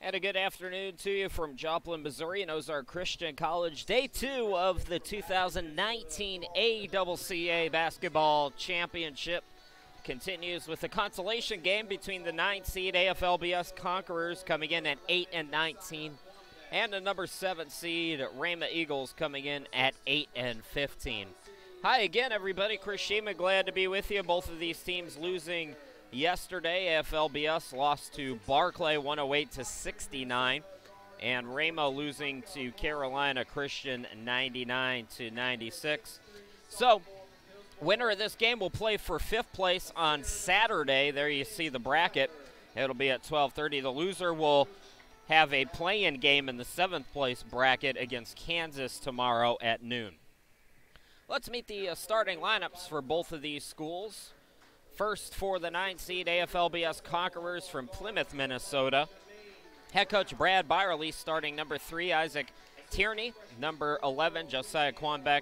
And a good afternoon to you from Joplin, Missouri and Ozark Christian College. Day 2 of the 2019 ACCA Basketball Championship continues with the consolation game between the 9th seed AFLBS Conquerors coming in at 8-19 and the number 7 seed Rhema Eagles coming in at 8-15. Hi again, everybody. Chris Sheeman, glad to be with you. Both of these teams losing yesterday. AFLBS lost to Barclay 108-69, and Rhema losing to Carolina Christian 99-96. So, winner of this game will play for 5th place on Saturday. There you see the bracket. It'll be at 12:30. The loser will have a play-in game in the 7th place bracket against Kansas tomorrow at noon. Let's meet the starting lineups for both of these schools. First, for the 9th seed AFLBS Conquerors from Plymouth, Minnesota. Head coach Brad Byerly starting number 3, Isaac Tierney. Number 11, Josiah Quanbeck.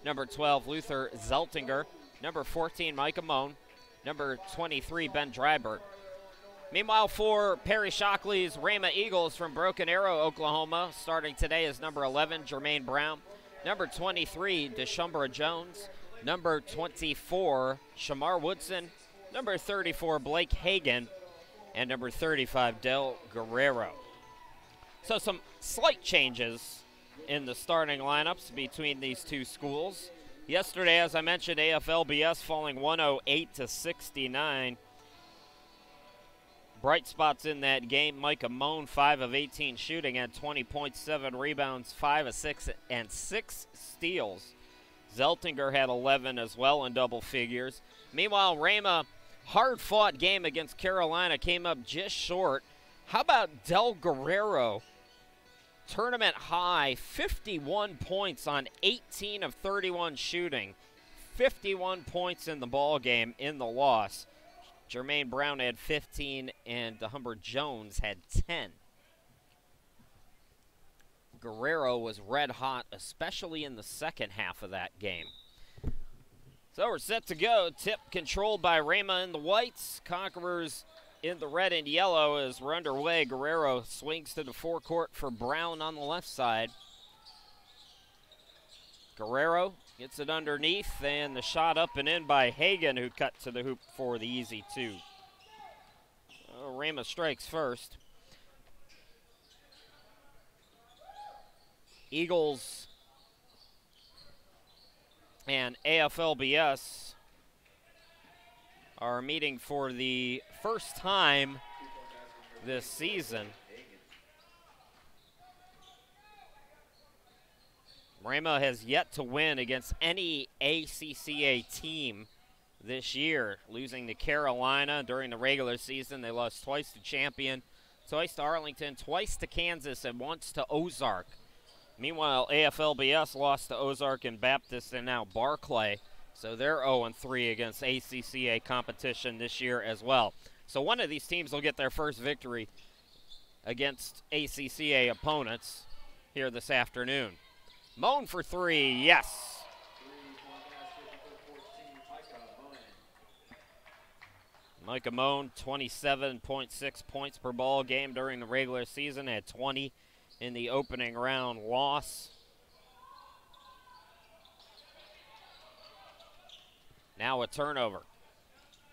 Number 12, Luther Zeltinger. Number 14, Micah Moan. Number 23, Ben Dryberg. Meanwhile, for Perry Shockley's Rhema Eagles from Broken Arrow, Oklahoma, starting today is number 11, Jermaine Brown. Number 23, Deshumbra Jones. Number 24, Shamar Woodson. Number 34, Blake Hagan. And number 35, Del Guerrero. So some slight changes in the starting lineups between these two schools. Yesterday, as I mentioned, AFLBS falling 108-69. Bright spots in that game, Micah Moan, 5 of 18 shooting, had 20 points, 7 rebounds, 5 of 6, and 6 steals. Zeltinger had 11 as well in double figures. Meanwhile, Rhema, hard-fought game against Carolina, came up just short. How about Del Guerrero? Tournament high, 51 points on 18 of 31 shooting. 51 points in the ball game in the loss. Jermaine Brown had 15 and Deshumbra Jones had 10. Guerrero was red hot, especially in the second half of that game. So we're set to go. Tip controlled by Rhema in the whites. Conquerors in the red and yellow as we're underway. Guerrero swings to the forecourt for Brown on the left side. Guerrero gets it underneath, and the shot up and in by Hagan, who cut to the hoop for the easy 2. Rhema strikes first. Eagles and AFLBS are meeting for the first time this season. Rhema has yet to win against any ACCA team this year, losing to Carolina during the regular season. They lost twice to Champion, twice to Arlington, twice to Kansas, and once to Ozark. Meanwhile, AFLBS lost to Ozark and Baptist and now Barclay. So they're 0-3 against ACCA competition this year as well. So one of these teams will get their first victory against ACCA opponents here this afternoon. Moan for 3, yes. Micah Moan, 27.6 points per ball game during the regular season, had 20 in the opening round loss. Now a turnover.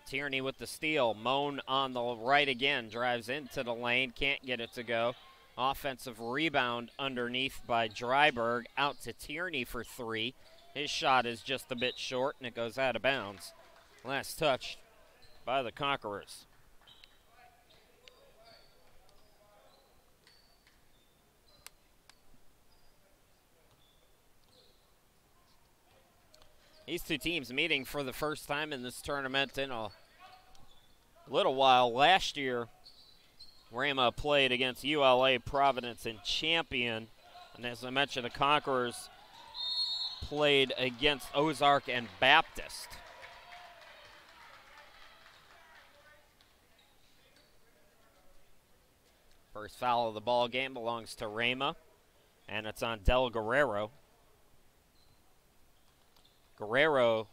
Tierney with the steal. Moan on the right again. Drives into the lane. Can't get it to go. Offensive rebound underneath by Dryberg. Out to Tierney for 3. His shot is just a bit short, and it goes out of bounds. Last touch by the Conquerors. These two teams meeting for the first time in this tournament in a little while. Last year, Rhema played against ULA, Providence, and Champion. And as I mentioned, the Conquerors played against Ozark and Baptist. First foul of the ball game belongs to Rhema, and it's on Del Guerrero. Guerrero,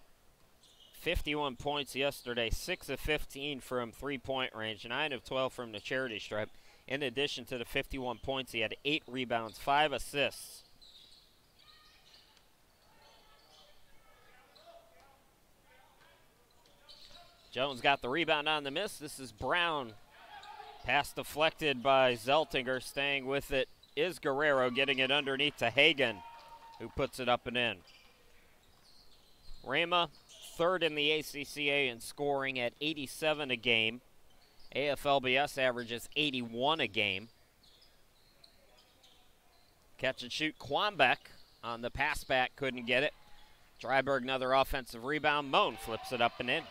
51 points yesterday, 6 of 15 from three-point range, 9 of 12 from the charity stripe. In addition to the 51 points, he had 8 rebounds, 5 assists. Jones got the rebound on the miss. This is Brown. Pass deflected by Zeltinger. Staying with it is Guerrero, getting it underneath to Hagan, who puts it up and in. Rhema, third in the ACCA in scoring at 87 a game. AFLBS averages 81 a game. Catch and shoot, Quambeck on the pass back, couldn't get it. Dryberg, another offensive rebound. Moan flips it up and in.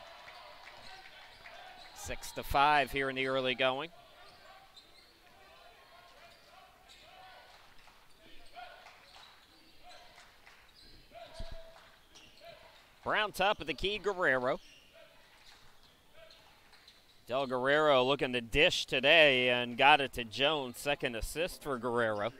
6-5 here in the early going. Brown top of the key, Guerrero. Del Guerrero looking to dish today and got it to Jones. Second assist for Guerrero.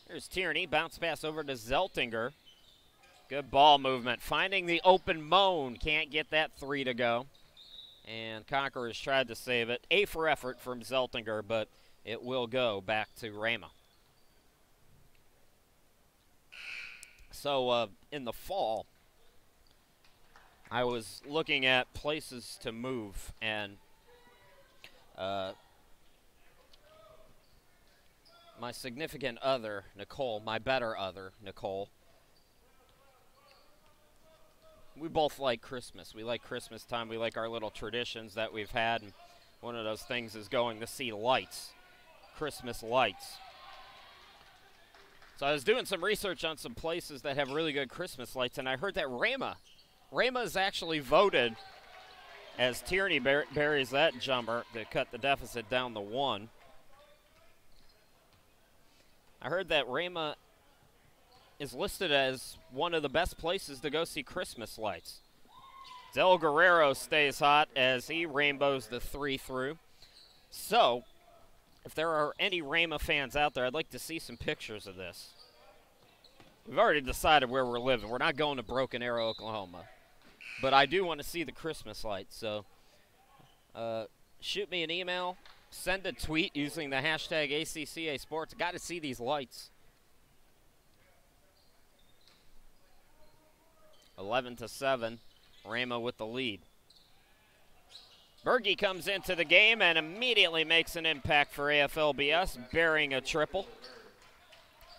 Here's Tierney, bounce pass over to Zeltinger. Good ball movement, finding the open Moan. Can't get that 3 to go. And Conquerors tried to save it. A for effort from Zeltinger, but it will go back to Rhema. So in the fall, I was looking at places to move, and my significant other, Nicole, my better other, Nicole, we both like Christmas. We like Christmas time. We like our little traditions that we've had, and one of those things is going to see lights, Christmas lights. So I was doing some research on some places that have really good Christmas lights, and I heard that Rhema is actually voted, as Tierney buries that jumper to cut the deficit down to 1. I heard that Rhema is listed as one of the best places to go see Christmas lights. Del Guerrero stays hot as he rainbows the 3 through. So, if there are any Rhema fans out there, I'd like to see some pictures of this. We've already decided where we're living. We're not going to Broken Arrow, Oklahoma. But I do want to see the Christmas lights. So shoot me an email. Send a tweet using the hashtag ACCA Sports. Got to see these lights. 11-7. Rhema with the lead. Berge comes into the game and immediately makes an impact for AFLBS, burying a triple.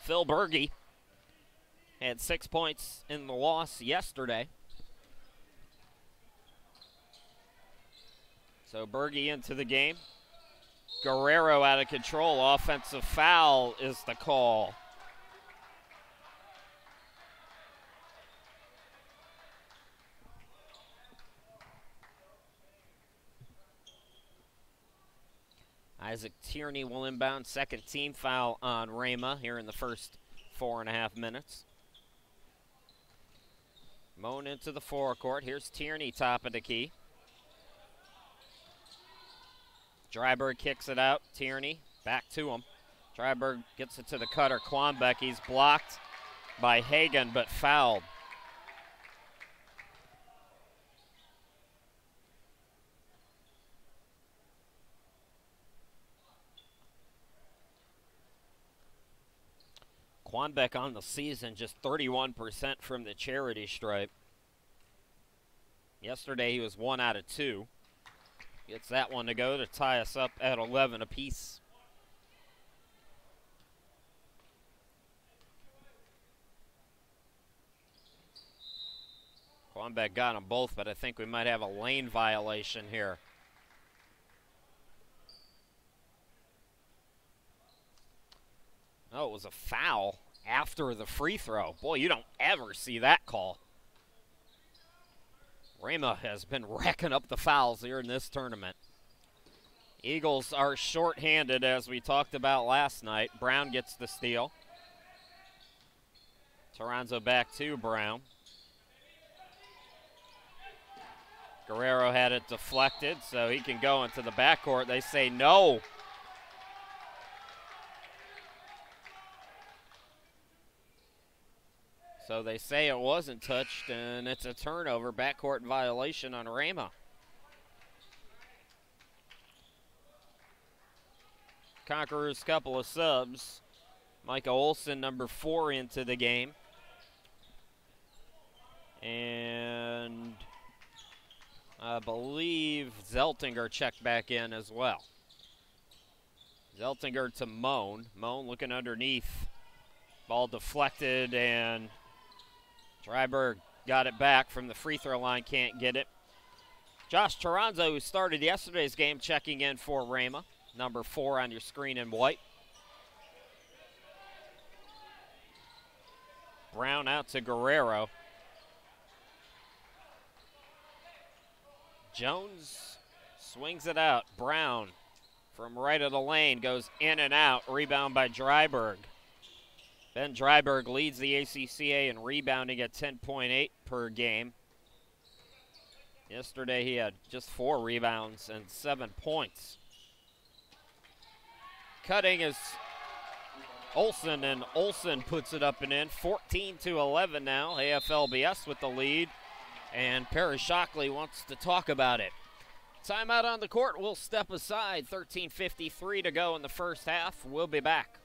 Phil Berge had 6 points in the loss yesterday. So Berge into the game. Guerrero out of control. Offensive foul is the call. Isaac Tierney will inbound. Second team foul on Rhema here in the first 4.5 minutes. Moan into the forecourt. Here's Tierney top of the key. Dryberg kicks it out. Tierney back to him. Dryberg gets it to the cutter. Quambeck, he's blocked by Hagan but fouled. Quambeck on the season, just 31% from the charity stripe. Yesterday he was 1 out of 2. Gets that one to go to tie us up at 11 apiece. Quambeck got them both, but I think we might have a lane violation here. Oh, it was a foul after the free throw. Boy, you don't ever see that call. Rhema has been racking up the fouls here in this tournament. Eagles are shorthanded, as we talked about last night. Brown gets the steal. Toronzo back to Brown. Guerrero had it deflected, so he can go into the backcourt. They say no. So they say it wasn't touched, and it's a turnover, backcourt violation on Rhema. Conquerors, couple of subs. Micah Olson, number 4, into the game. And I believe Zeltinger checked back in as well. Zeltinger to Moan. Moan looking underneath. Ball deflected, and Dryberg got it back from the free throw line, can't get it. Josh Taranzo, who started yesterday's game, checking in for Rhema. Number 4 on your screen in white. Brown out to Guerrero. Jones swings it out. Brown from right of the lane goes in and out. Rebound by Dryberg. Ben Dryberg leads the ACCA in rebounding at 10.8 per game. Yesterday he had just 4 rebounds and 7 points. Cutting is Olson, and Olson puts it up and in. 14-11 now. AFLBS with the lead. And Perry Shockley wants to talk about it. Timeout on the court. We'll step aside. 13:53 to go in the first half. We'll be back.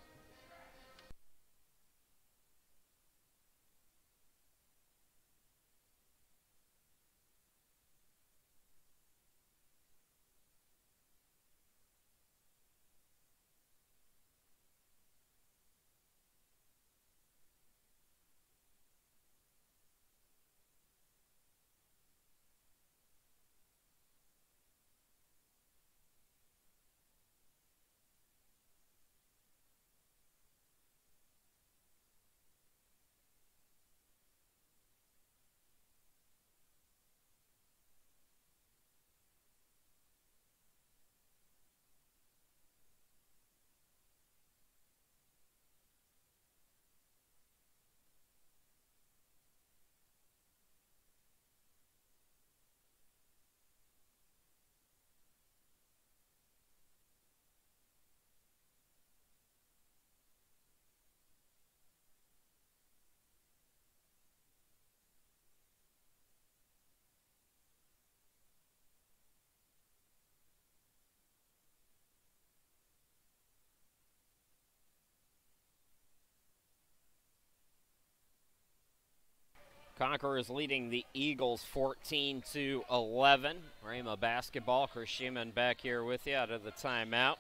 Conquerors leading the Eagles 14-11. Rhema basketball. Chris Sheeman back here with you out of the timeout.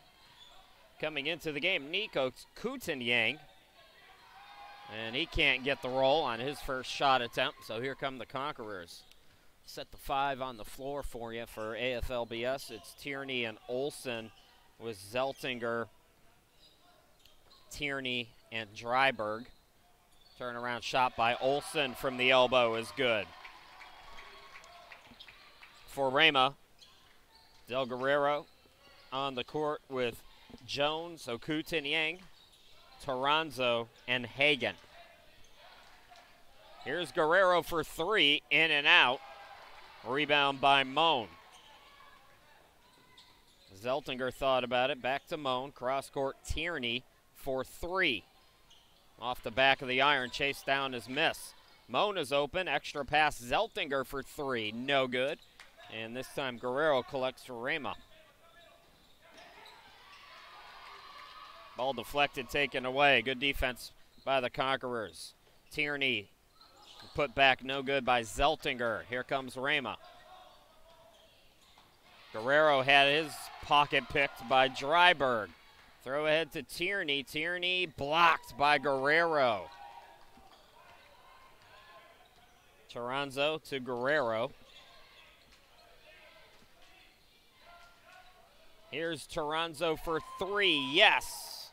Coming into the game, Nico Kutanyang. And he can't get the roll on his first shot attempt, so here come the Conquerors. Set the 5 on the floor for you for AFLBS. It's Tierney and Olson with Zeltinger, Tierney, and Dryberg. Turnaround shot by Olson from the elbow is good. For Rhema, Del Guerrero on the court with Jones, Okutanyang, Taranzo, and Hagan. Here's Guerrero for 3, in and out. Rebound by Moan. Zeltinger thought about it, back to Moan. Cross court Tierney for 3. Off the back of the iron, chase down his miss. Moan is open, extra pass Zeltinger for 3, no good. And this time Guerrero collects for Rhema. Ball deflected, taken away. Good defense by the Conquerors. Tierney put back, no good by Zeltinger. Here comes Rhema. Guerrero had his pocket picked by Dryberg. Throw ahead to Tierney. Tierney blocked by Guerrero. Taranzo to Guerrero. Here's Taranzo for 3. Yes.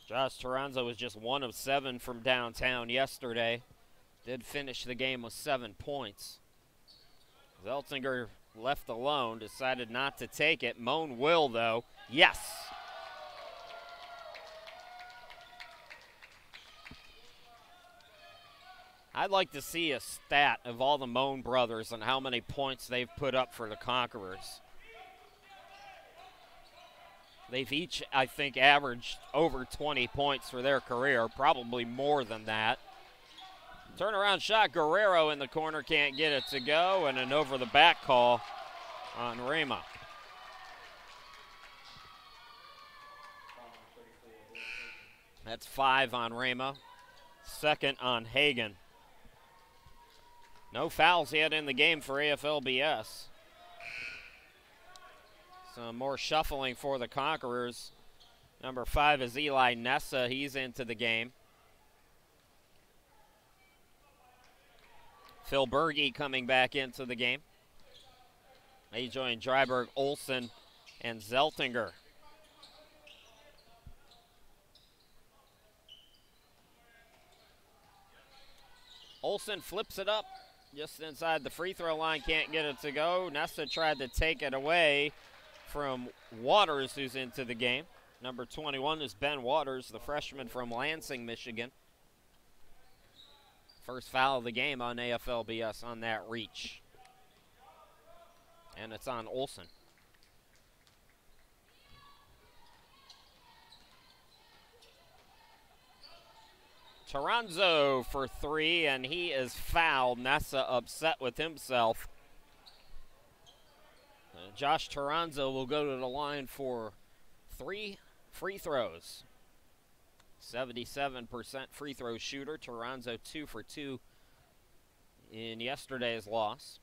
Josh Taranzo was just 1 of 7 from downtown yesterday. Did finish the game with 7 points. Zeltinger left alone, decided not to take it. Moan will, though. Yes. I'd like to see a stat of all the Moan brothers and how many points they've put up for the Conquerors. They've each, I think, averaged over 20 points for their career, probably more than that. Turnaround shot, Guerrero in the corner, can't get it to go, and an over-the-back call on Rhema. That's 5 on Rhema, 2nd on Hagan. No fouls yet in the game for AFLBS. Some more shuffling for the Conquerors. Number 5 is Eli Nessa. He's into the game. Phil Berge coming back into the game. He joined Dryberg, Olsen, and Zeltinger. Olsen flips it up just inside the free throw line, can't get it to go. Nessa tried to take it away from Waters, who's into the game. Number 21 is Ben Waters, the freshman from Lansing, Michigan. First foul of the game on AFLBS on that reach. And it's on Olsen. Toronzo for 3, and he is fouled. Nessa upset with himself. Josh Toronzo will go to the line for 3 free throws. 77% free throw shooter. Toronzo 2 for 2 in yesterday's loss.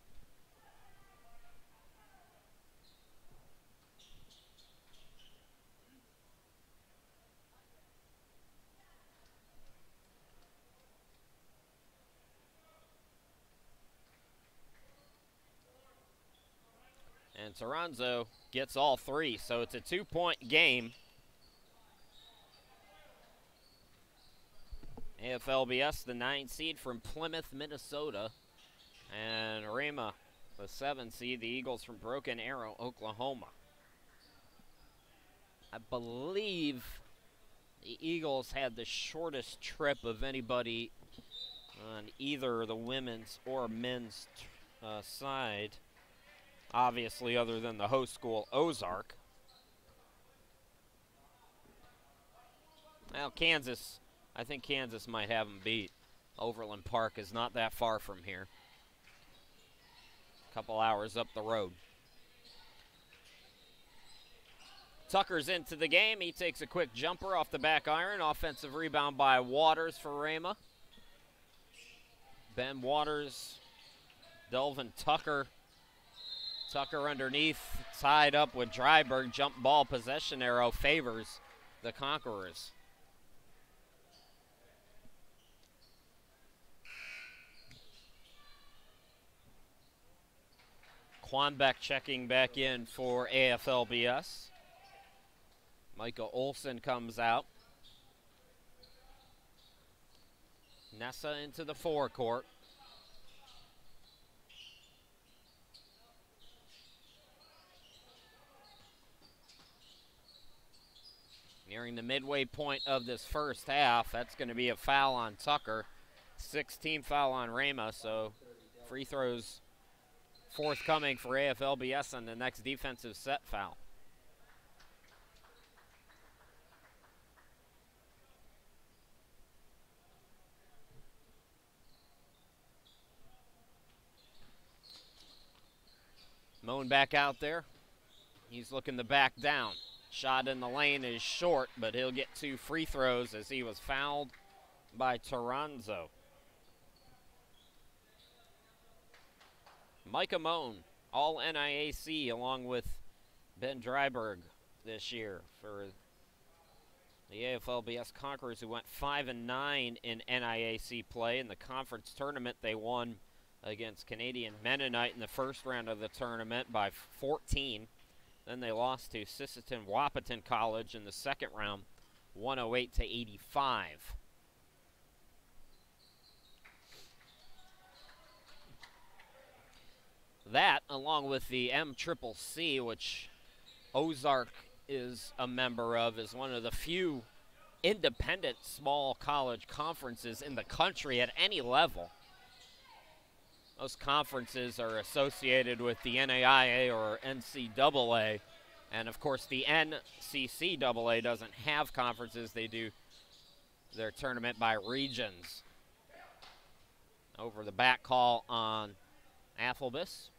And Toronzo gets all 3, so it's a 2-point game. AFLBS, the 9 seed from Plymouth, Minnesota. And Rhema, the 7 seed, the Eagles from Broken Arrow, Oklahoma. I believe the Eagles had the shortest trip of anybody on either the women's or men's side. Obviously, other than the host school, Ozark. Well, Kansas, I think Kansas might have them beat. Overland Park is not that far from here. A couple hours up the road. Tucker's into the game. He takes a quick jumper off the back iron. Offensive rebound by Waters for Rhema. Ben Waters, Delvin Tucker. Tucker underneath, tied up with Dryberg. Jump ball possession arrow favors the Conquerors. Quanbeck checking back in for AFLBS. Micah Olsen comes out. Nessa into the forecourt. Nearing the midway point of this first half, that's going to be a foul on Tucker. 16 foul on Rhema, so free throws forthcoming for AFLBS on the next defensive set foul. Moan back out there. He's looking to back down. Shot in the lane is short, but he'll get 2 free throws as he was fouled by Toronzo. Micah Moan, all NIAC, along with Ben Dryberg this year for the AFLBS Conquerors, who went 5-9 in NIAC play. In the conference tournament, they won against Canadian Mennonite in the first round of the tournament by 14. Then they lost to Sisseton Wahpeton College in the second round, 108-85. That, along with the MCCC, which Ozark is a member of, is one of the few independent small college conferences in the country at any level. Most conferences are associated with the NAIA or NCAA, And, of course, the NCCAA doesn't have conferences. They do their tournament by regions. Over the back call on AFLBS.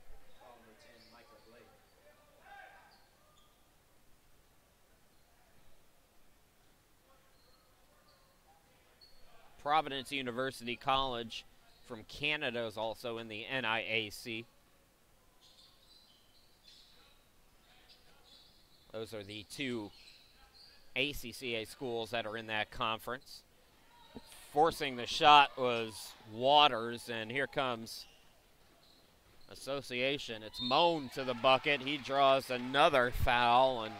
Providence University College from Canada is also in the NIAC. Those are the two ACCA schools that are in that conference. Forcing the shot was Waters, and here comes Association. It's Moan to the bucket. He draws another foul, and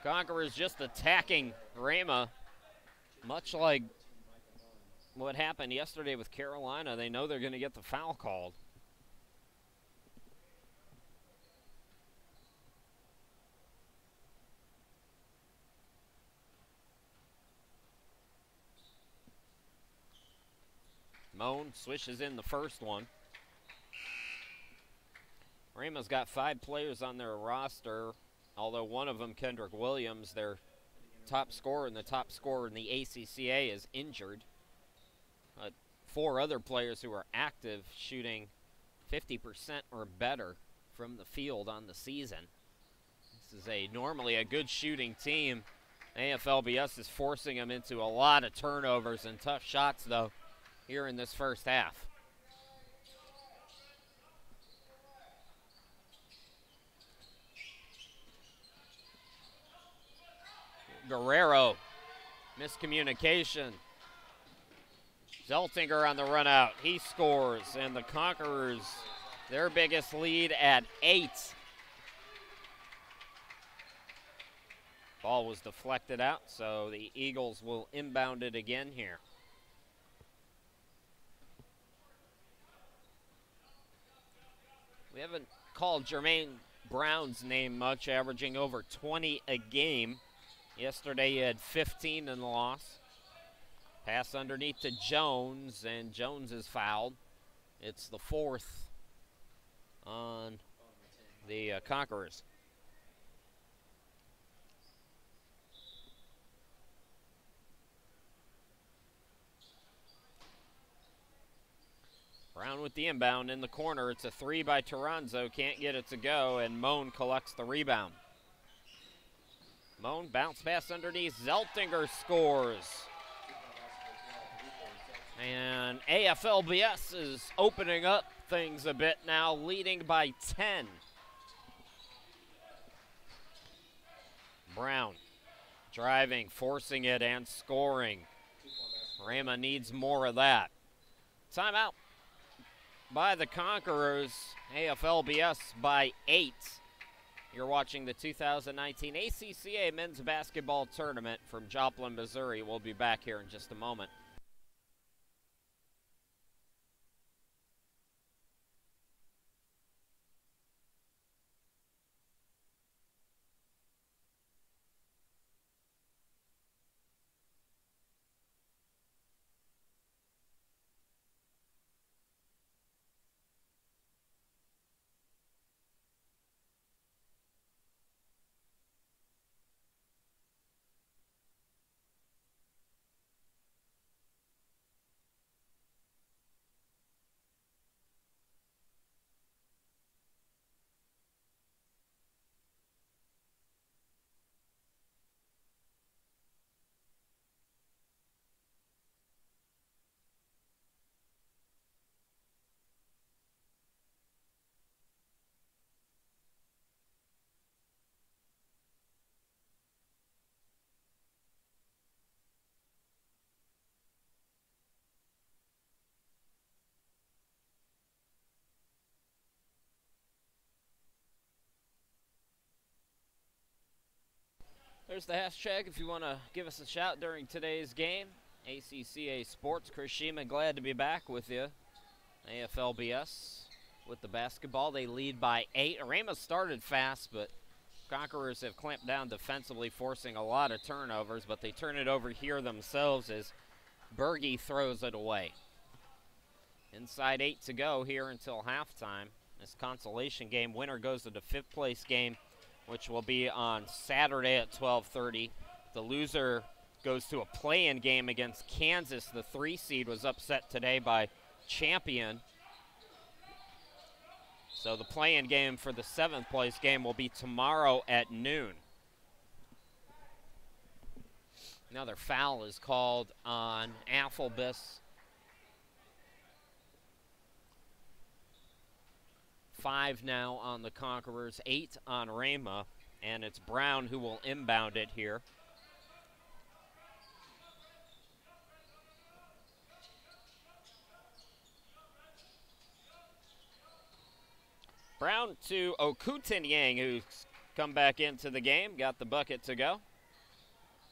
Conquerors just attacking Rhema, much like what happened yesterday with Carolina. They know they're going to get the foul called. Moan swishes in the first one. Rhema's got 5 players on their roster, although one of them, Kendrick Williams, their top scorer and the top scorer in the ACCA, is injured. 4 other players who are active, shooting 50% or better from the field on the season. This is normally a good shooting team. AFLBS is forcing them into a lot of turnovers and tough shots, though, here in this first half. Guerrero, miscommunication. Zeltinger on the run out. He scores, and the Conquerors, their biggest lead at 8. Ball was deflected out, so the Eagles will inbound it again here. We haven't called Jermaine Brown's name much, averaging over 20 a game. Yesterday he had 15 in the loss. Pass underneath to Jones, and Jones is fouled. It's the 4th on the Conquerors. Brown with the inbound in the corner. It's a 3 by Toronzo. Can't get it to go, and Moan collects the rebound. Moan bounce pass underneath. Zeltinger scores. And AFLBS is opening up things a bit now, leading by 10. Brown driving, forcing it, and scoring. Rhema needs more of that. Timeout by the Conquerors. AFLBS by 8. You're watching the 2019 ACCA Men's Basketball Tournament from Joplin, Missouri. We'll be back here in just a moment. There's the hashtag if you want to give us a shout during today's game. ACCA Sports. Chris Shima, glad to be back with you. AFLBS with the basketball. They lead by 8. Rhema started fast, but Conquerors have clamped down defensively, forcing a lot of turnovers, but they turn it over here themselves as Berge throws it away. Inside 8 to go here until halftime. This consolation game winner goes to the 5th place game, which will be on Saturday at 12:30. The loser goes to a play-in game against Kansas. The 3 seed was upset today by Champion. So the play-in game for the 7th place game will be tomorrow at noon. Another foul is called on AFLBS. 5 now on the Conquerors, 8 on Rhema, and it's Brown who will inbound it here. Brown to Okutin-Yang, who's come back into the game, got the bucket to go.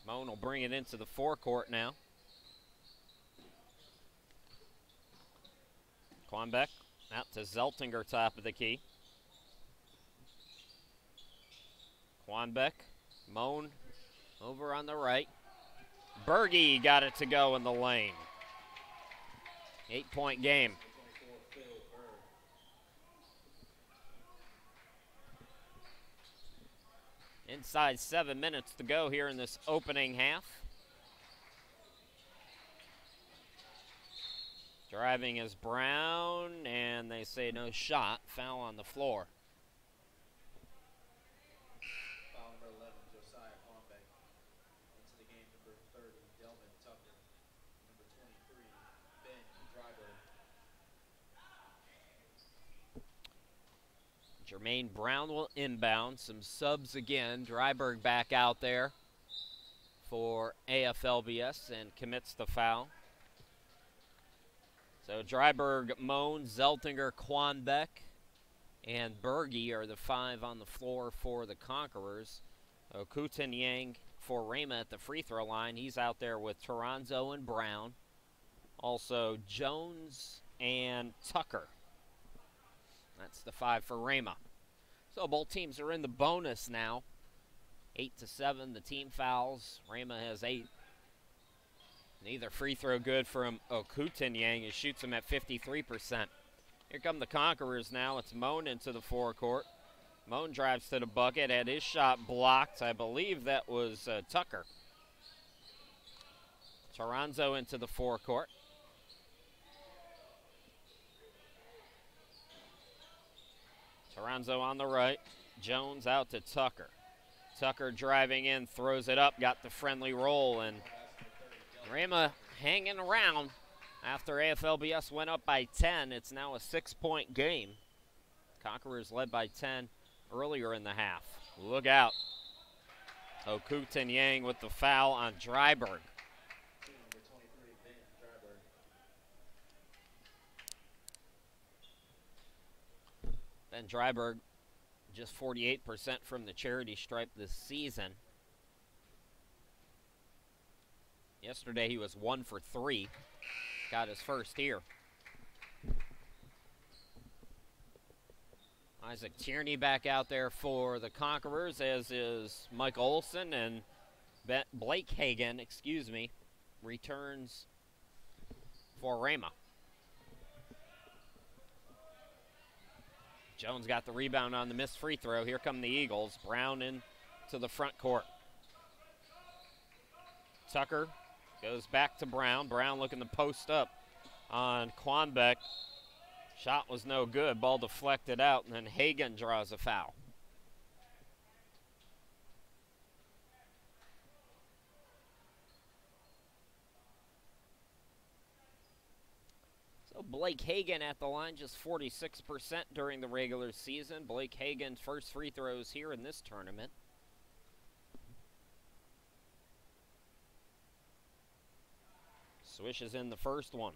Moan will bring it into the forecourt now. Quanbeck out to Zeltinger, top of the key. Quanbeck, Moan over on the right. Berge got it to go in the lane. 8-point game. Inside 7 minutes to go here in this opening half. Driving is Brown, and they say no shot. Foul on the floor. Foul number 11, Josiah Quanbeck. Into the game, number 30, Delvin Tucker. Number 23, Ben Dryberg. Jermaine Brown will inbound. Some subs again. Dryberg back out there for AFLBS and commits the foul. So Dryberg, Moan, Zeltinger, Quanbeck, and Berge are the 5 on the floor for the Conquerors. Okutin-Yang for Rhema at the free throw line. He's out there with Toronzo and Brown. Also Jones and Tucker. That's the 5 for Rhema. So both teams are in the bonus now. 8-7, the team fouls. Rhema has 8. Neither free throw good from Okutin-Yang. He shoots them at 53%. Here come the Conquerors now. It's Moan into the forecourt. Moan drives to the bucket, had his shot blocked. I believe that was Tucker. Toronzo into the forecourt. Toronzo on the right. Jones out to Tucker. Tucker driving in, throws it up, got the friendly roll, and Rhema hanging around after AFLBS went up by 10. It's now a 6-point game. Conquerors led by 10 earlier in the half. Look out. Okutin-Yang with the foul on Dryberg. Ben Dryberg, just 48% from the charity stripe this season. Yesterday he was 1 for 3. Got his first here. Isaac Tierney back out there for the Conquerors, as is Mike Olson, and Blake Hagan, returns for Rhema. Jones got the rebound on the missed free throw. Here come the Eagles. Brown in to the front court. Tucker goes back to Brown. Brown looking to post up on Quanbeck. Shot was no good. Ball deflected out, and then Hagan draws a foul. So Blake Hagan at the line, just 46% during the regular season. Blake Hagan's first free throws here in this tournament. Swishes in the first one.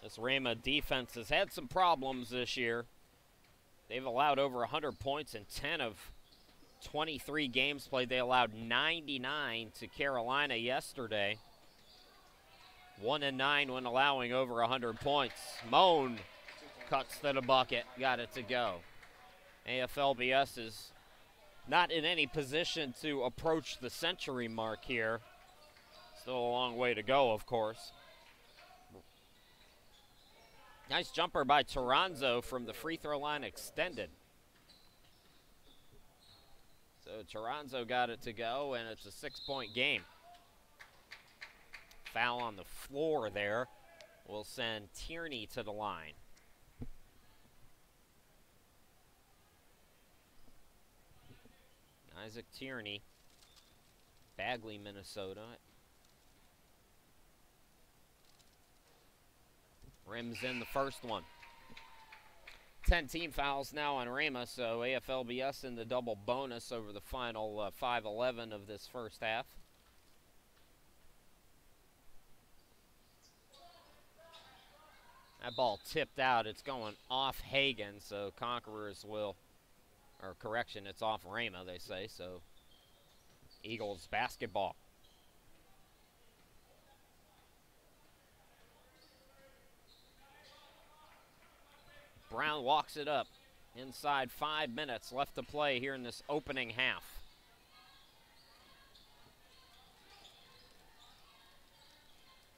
This Rhema defense has had some problems this year. They've allowed over 100 points in 10 of 23 games played. They allowed 99 to Carolina yesterday. 1-9 when allowing over 100 points. Moan cuts to the bucket, got it to go. AFLBS is not in any position to approach the century mark here. Still a long way to go, of course. Nice jumper by Toronzo from the free throw line extended. So Toronzo got it to go, and it's a 6-point game. Foul on the floor there will send Tierney to the line. Isaac Tierney, Bagley, Minnesota. Rims in the first one. 10 team fouls now on Rhema, so AFLBS in the double bonus over the final 5:11 of this first half. That ball tipped out. It's going off Hagen, so Conquerors will, or correction, it's off Rhema, they say, so Eagles basketball. Brown walks it up inside 5 minutes left to play here in this opening half.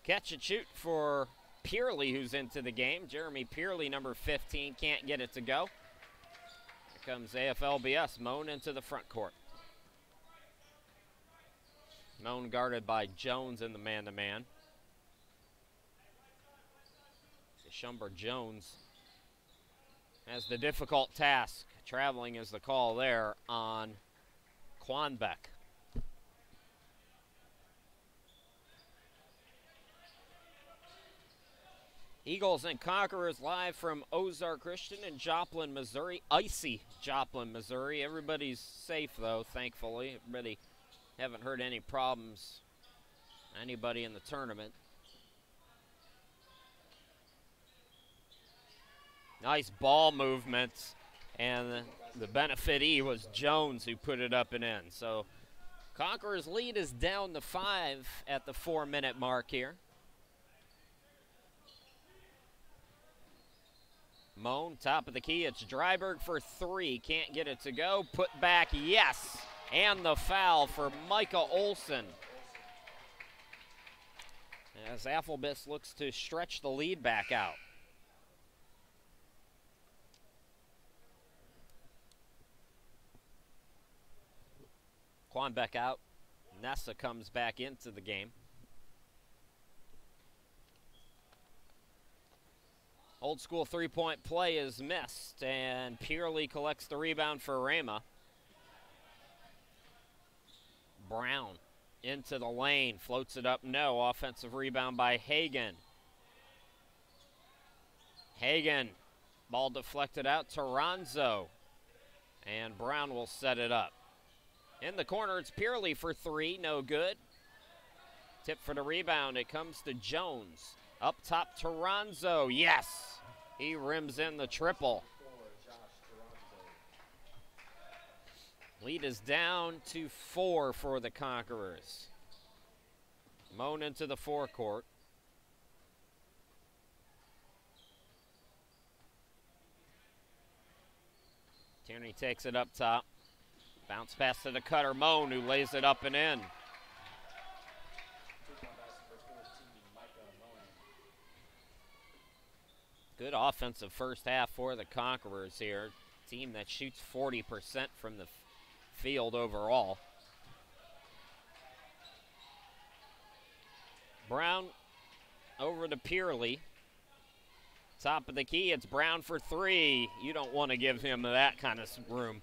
Catch and shoot for Pearley, who's into the game. Jeremy Pearley, number 15, can't get it to go. Here comes AFLBS. Moan into the front court. Moan guarded by Jones in the man-to-man. Shumber Jones has the difficult task. Traveling is the call there on Quanbeck. Eagles and Conquerors live from Ozark Christian in Joplin, Missouri. Icy Joplin, Missouri. Everybody's safe, though, thankfully. Everybody haven't heard any problems, anybody in the tournament. Nice ball movement, and the benefitee was Jones who put it up and in. So Conquerors' lead is down to 5 at the 4-minute mark here. Moan, top of the key. It's Dryberg for 3. Can't get it to go. Put back, yes. And the foul for Micah Olson. As AFLBS looks to stretch the lead back out. Quanbeck out. Nessa comes back into the game. Old school three-point play is missed, and Pearley collects the rebound for Rhema. Brown into the lane, floats it up, no. Offensive rebound by Hagen. Hagen, ball deflected out, Toronzo. And Brown will set it up. In the corner, it's Pearley for 3, no good. Tip for the rebound, it comes to Jones. Up top, Toronzo, yes. He rims in the triple. Lead is down to 4 for the Conquerors. Moan into the forecourt. Tierney takes it up top. Bounce pass to the cutter, Moan, who lays it up and in. Good offensive first half for the Conquerors here. Team that shoots 40% from the field overall. Brown over to Pearley. Top of the key, it's Brown for 3. You don't want to give him that kind of room.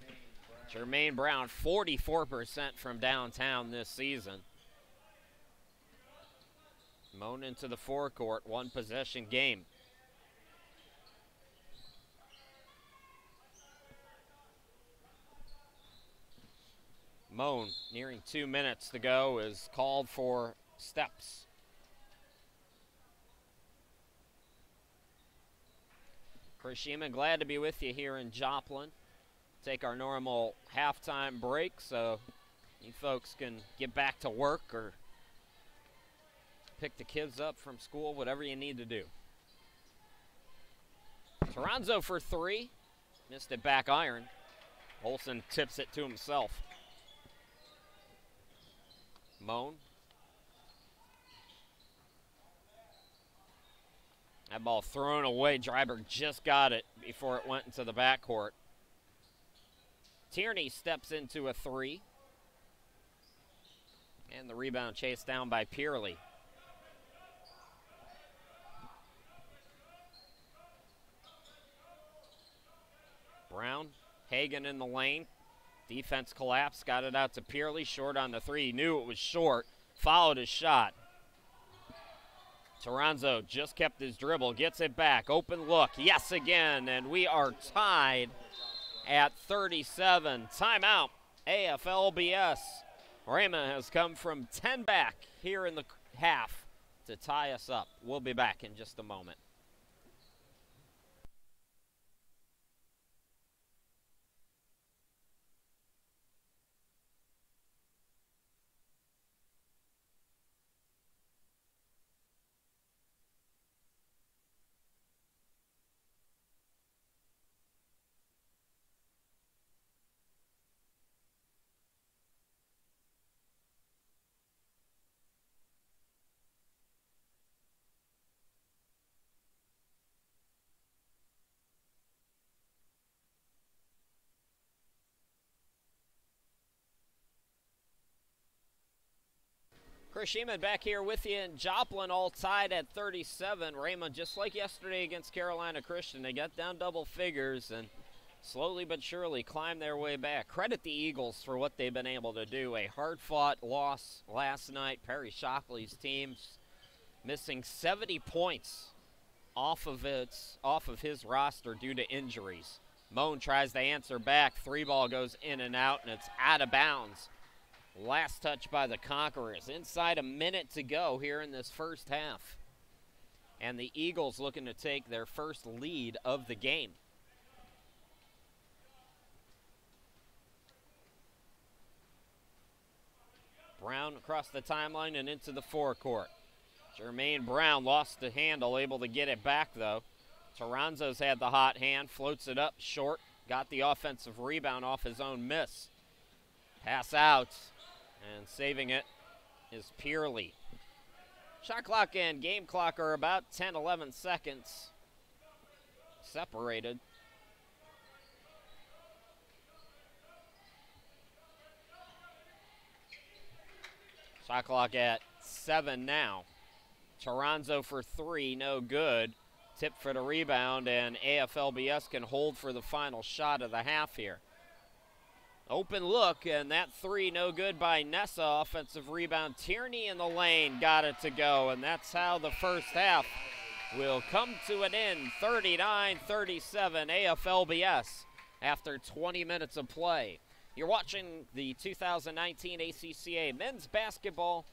Jermaine Brown, 44% from downtown this season. Moan into the forecourt, 1-possession game. Moan, nearing 2 minutes to go, is called for steps. Chris Sheeman, glad to be with you here in Joplin. Take our normal halftime break so you folks can get back to work or pick the kids up from school, whatever you need to do. Toronzo for 3. Missed it back iron. Olsen tips it to himself. Moan. That ball thrown away. Dryberg just got it before it went into the backcourt. Tierney steps into a three. And the rebound chased down by Pearley. Brown, Hagan in the lane. Defense collapsed, got it out to Pearley. Short on the three. He knew it was short. Followed his shot. Toronzo just kept his dribble, gets it back. Open look, yes again, and we are tied at 37. Timeout, AFLBS. Rhema has come from 10 back here in the half to tie us up. We'll be back in just a moment. Chris Sheeman back here with you, and Joplin all tied at 37. Rhema, just like yesterday against Carolina Christian, they got down double figures and slowly but surely climbed their way back. Credit the Eagles for what they've been able to do. A hard-fought loss last night. Perry Shockley's team missing 70 points off of his roster due to injuries. Moan tries to answer back. Three ball goes in and out, and it's out of bounds. Last touch by the Conquerors. Inside a minute to go here in this first half. And the Eagles looking to take their first lead of the game. Brown across the timeline and into the forecourt. Jermaine Brown lost the handle, able to get it back though. Toronzo's had the hot hand, floats it up short, got the offensive rebound off his own miss. Pass out, and saving it is Pearley. Shot clock and game clock are about 10-11 seconds separated. Shot clock at 7 now. Toronzo for three, no good. Tip for the rebound, and AFLBS can hold for the final shot of the half here. Open look, and that three no good by Nessa. Offensive rebound. Tierney in the lane got it to go, and that's how the first half will come to an end. 39-37 AFLBS after 20 minutes of play. You're watching the 2019 ACCA Men's Basketball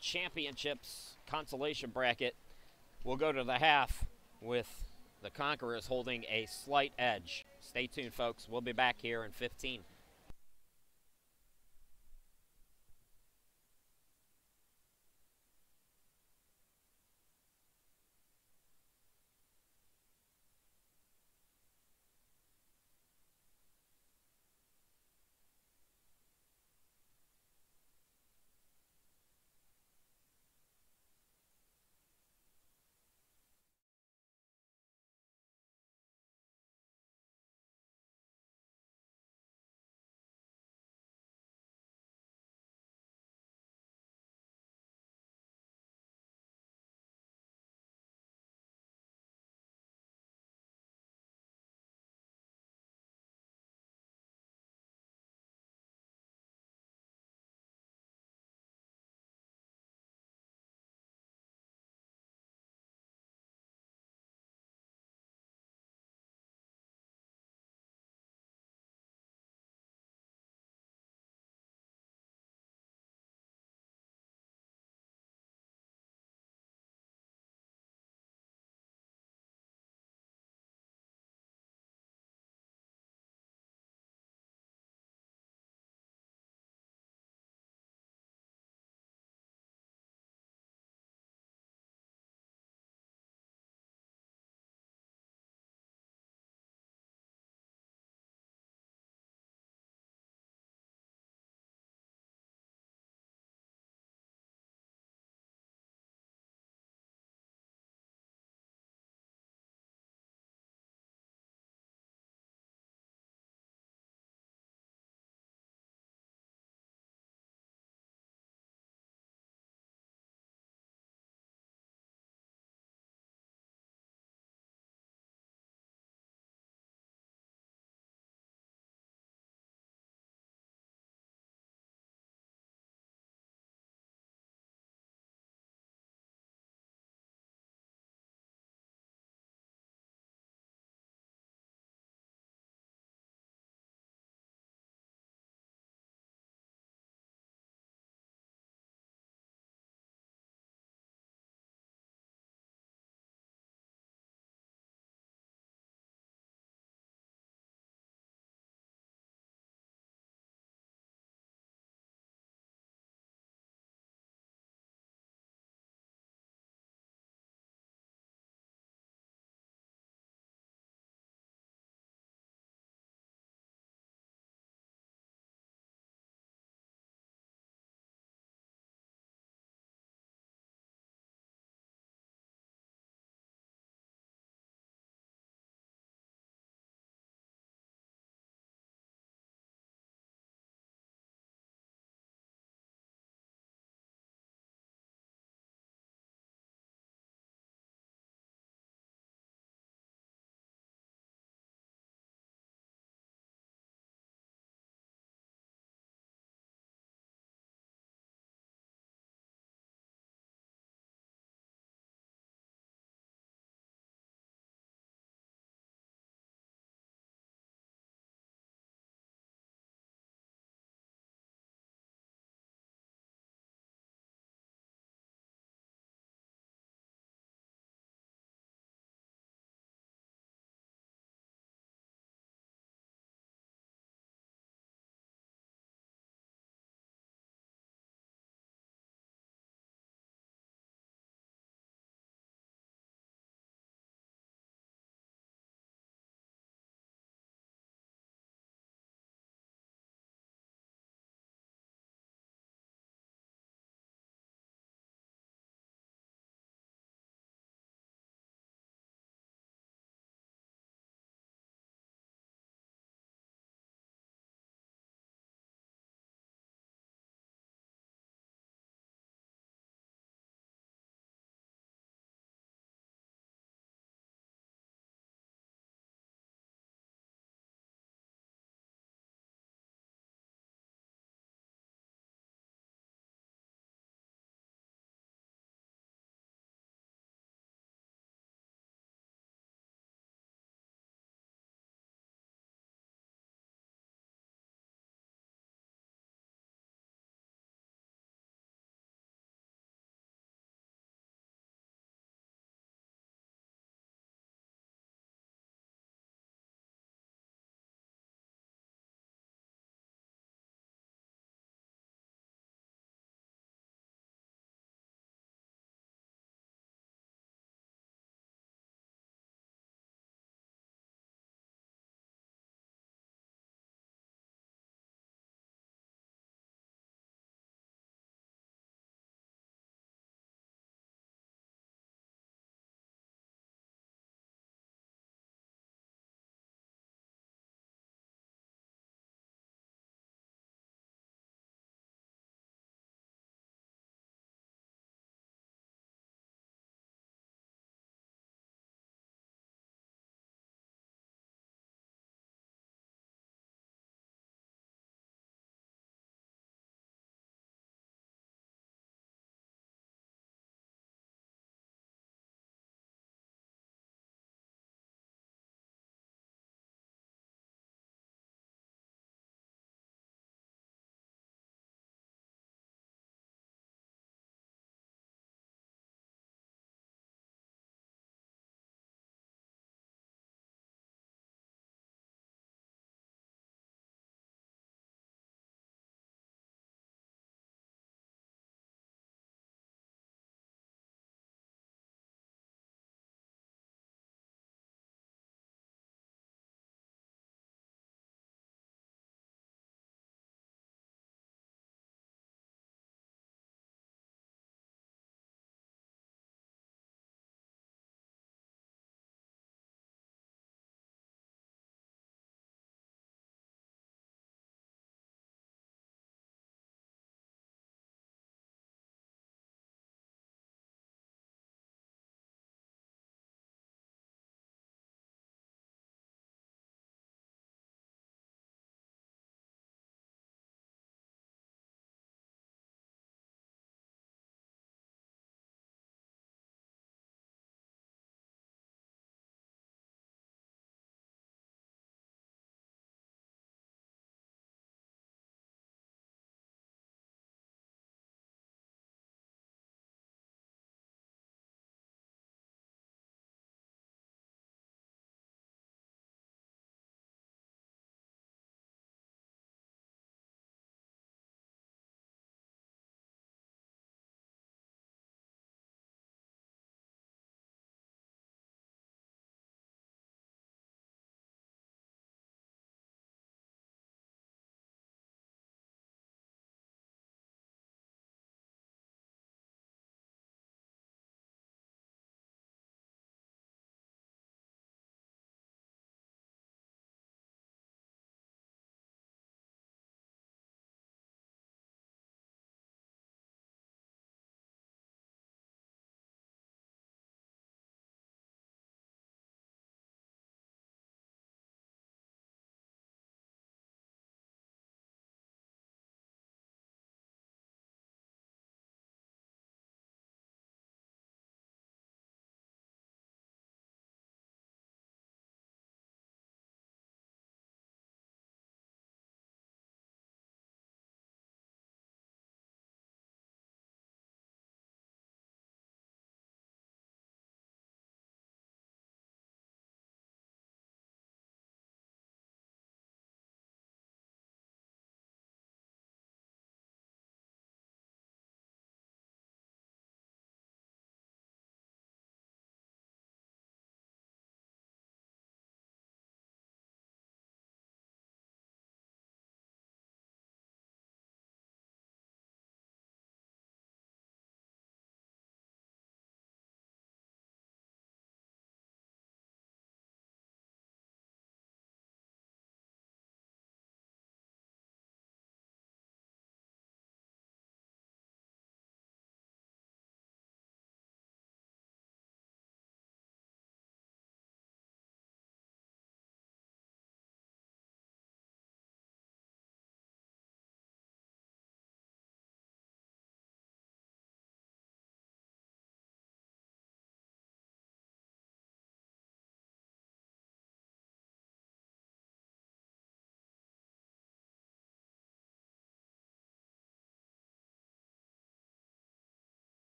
Championships consolation bracket. We'll go to the half with the Conquerors holding a slight edge. Stay tuned, folks. We'll be back here in 15.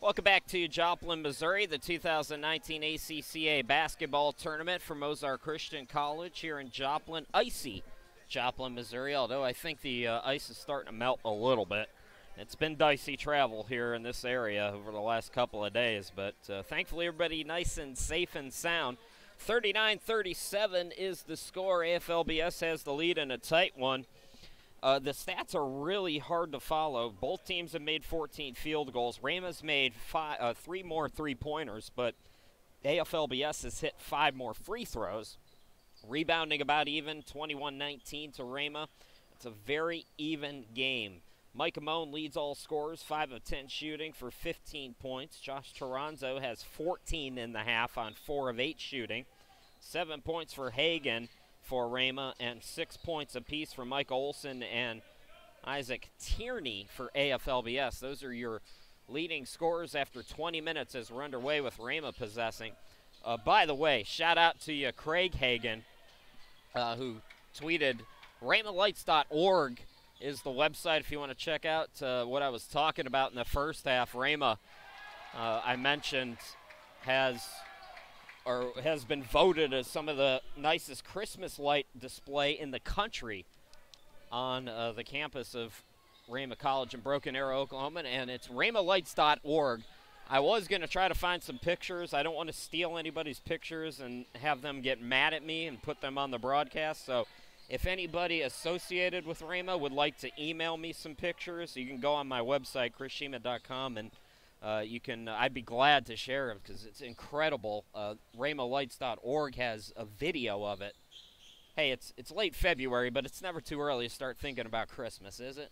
Welcome back to Joplin, Missouri, the 2019 ACCA basketball tournament for Mozart Christian College here in Joplin, icy Joplin, Missouri, although I think the ice is starting to melt a little bit. It's been dicey travel here in this area over the last couple of days, but thankfully everybody nice and safe and sound. 39-37 is the score. AFLBS has the lead in a tight one. The stats are really hard to follow. Both teams have made 14 field goals. Rhema's made 3 more three-pointers, but AFLBS has hit 5 more free throws. Rebounding about even, 21-19 to Rhema. It's a very even game. Mike Amone leads all scorers, 5 of 10 shooting for 15 points. Josh Toronzo has 14 in the half on 4 of 8 shooting. 7 points for Hagan for Rhema, and 6 points apiece for Mike Olson and Isaac Tierney for AFLBS. Those are your leading scorers after 20 minutes as we're underway with Rhema possessing. By the way, shout out to you, Craig Hagan, who tweeted RhemaLights.org is the website if you want to check out what I was talking about in the first half. Rhema, I mentioned, has been voted as some of the nicest Christmas light display in the country on the campus of Rhema College in Broken Arrow, Oklahoma, and it's RhemaLights.org. I was going to try to find some pictures. I don't want to steal anybody's pictures and have them get mad at me and put them on the broadcast, so if anybody associated with Rhema would like to email me some pictures, you can go on my website, chrisshima.com, and I'd be glad to share it because it's incredible. RhemaLights.org has a video of it. Hey, it's late February, but it's never too early to start thinking about Christmas, is it?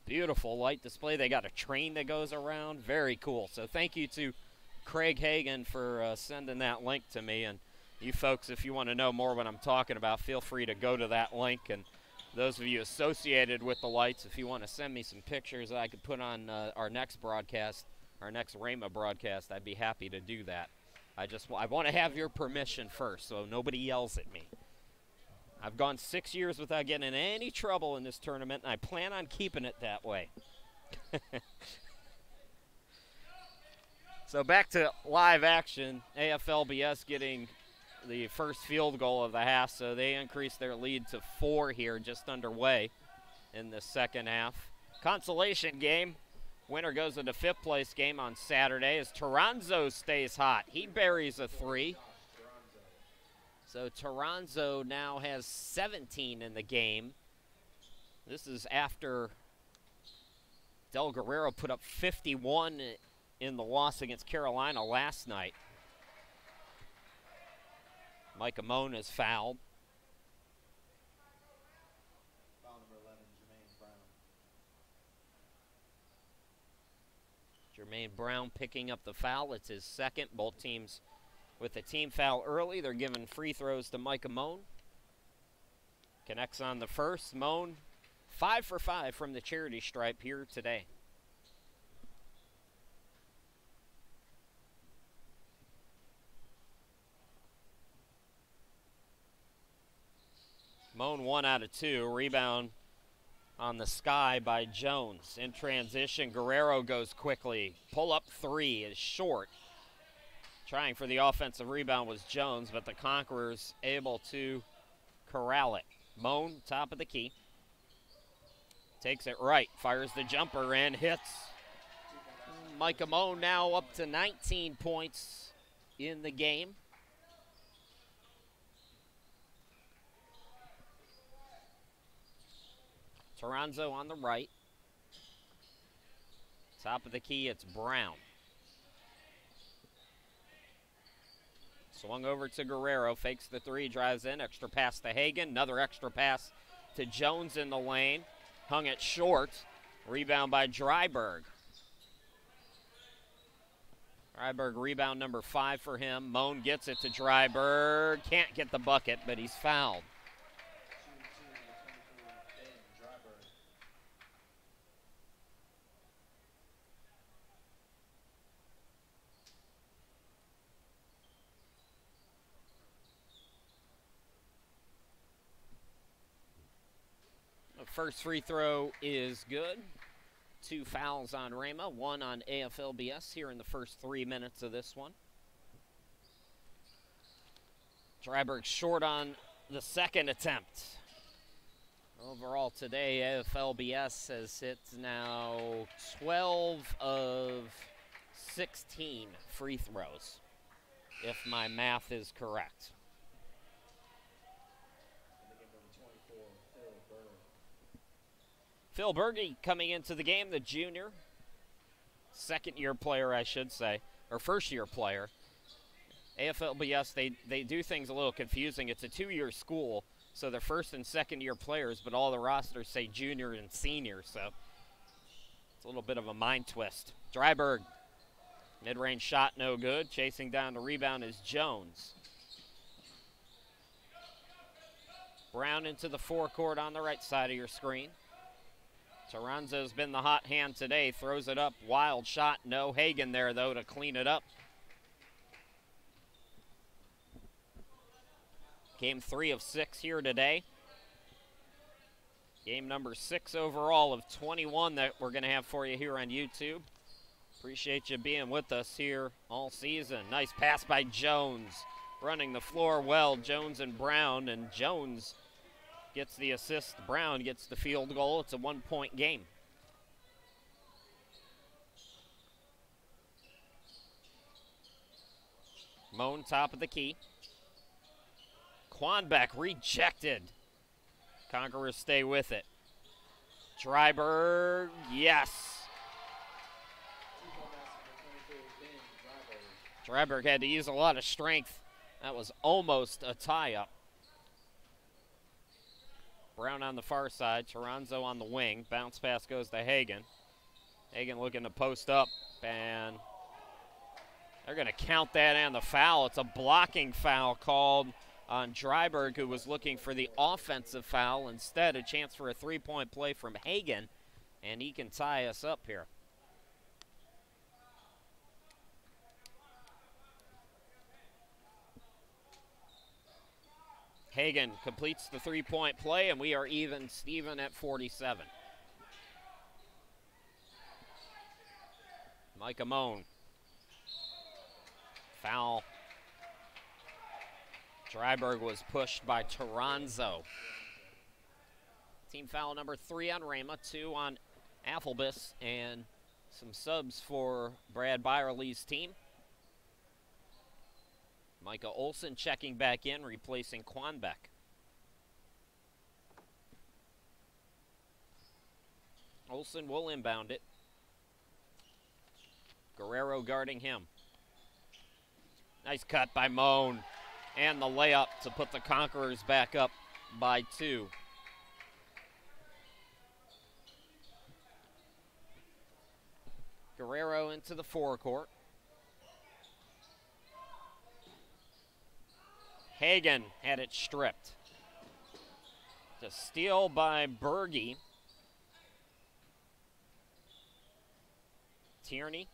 Beautiful light display. They got a train that goes around. Very cool. So thank you to Craig Hagan for sending that link to me. And you folks, if you want to know more what I'm talking about, feel free to go to that link. And those of you associated with the lights, if you want to send me some pictures that I could put on our next broadcast, our next Rhema broadcast, I'd be happy to do that. I want to have your permission first so nobody yells at me. I've gone 6 years without getting in any trouble in this tournament, and I plan on keeping it that way. So back to live action. AFLBS getting the first field goal of the half, so they increase their lead to 4 here, just underway in the second half. Consolation game. Winner goes into 5th place game on Saturday as Toronzo stays hot. He buries a 3. So Toronzo now has 17 in the game. This is after Del Guerrero put up 51 in the loss against Carolina last night. Mike Amone is fouled. Foul number 11, Jermaine Brown picking up the foul. It's his second. Both teams with a team foul early. They're giving free throws to Mike Amone. Connects on the first. Amone 5 for 5 from the charity stripe here today. Amone 1 out of 2. Rebound on the sky by Jones. In transition, Guerrero goes quickly. Pull-up 3 is short. Trying for the offensive rebound was Jones, but the Conquerors able to corral it. Amone, top of the key. Takes it right, fires the jumper and hits. Mike Amone now up to 19 points in the game. Toronzo on the right. Top of the key, it's Brown. Swung over to Guerrero, fakes the 3, drives in, extra pass to Hagan, another extra pass to Jones in the lane. Hung it short. Rebound by Dryberg. Dryberg rebound number 5 for him. Moan gets it to Dryberg. Can't get the bucket, but he's fouled. The first free throw is good. 2 fouls on Rhema, 1 on AFLBS here in the first 3 minutes of this one. Dryburgh short on the second attempt. Overall today, AFLBS has hit now 12 of 16 free throws, if my math is correct. Phil Berge coming into the game, the junior, second-year player, I should say, or first-year player. AFLBS, they do things a little confusing. It's a 2-year school, so they're first and second-year players, but all the rosters say junior and senior, so it's a little bit of a mind twist. Dryburgh, mid-range shot, no good. Chasing down the rebound is Jones. Brown into the forecourt on the right side of your screen. Toronzo's been the hot hand today, throws it up, wild shot, no. Hagan there, though, to clean it up. Game 3 of 6 here today. Game number 6 overall of 21 that we're going to have for you here on YouTube. Appreciate you being with us here all season. Nice pass by Jones, running the floor well, Jones and Brown, and Jones gets the assist. Brown gets the field goal. It's a 1-point game. Moan, top of the key. Quanbeck rejected. Conquerors stay with it. Dryburgh, yes. Dryburgh had to use a lot of strength. That was almost a tie-up. Brown on the far side, Toronzo on the wing. Bounce pass goes to Hagan. Hagan looking to post up, and they're going to count that and the foul. It's a blocking foul called on Dryburgh, who was looking for the offensive foul. Instead, a chance for a three-point play from Hagan, and he can tie us up here. Hagan completes the three-point play, and we are even Steven at 47. Micah Moan. Foul. Dryburgh was pushed by Toronzo. Team foul number 3 on Rhema, 2 on AFLBS, and some subs for Brad Byerly's team. Micah Olson checking back in, replacing Quanbeck. Olson will inbound it. Guerrero guarding him. Nice cut by Moan. And the layup to put the Conquerors back up by 2. Guerrero into the forecourt. Hagan had it stripped. The steal by Berge. Tierney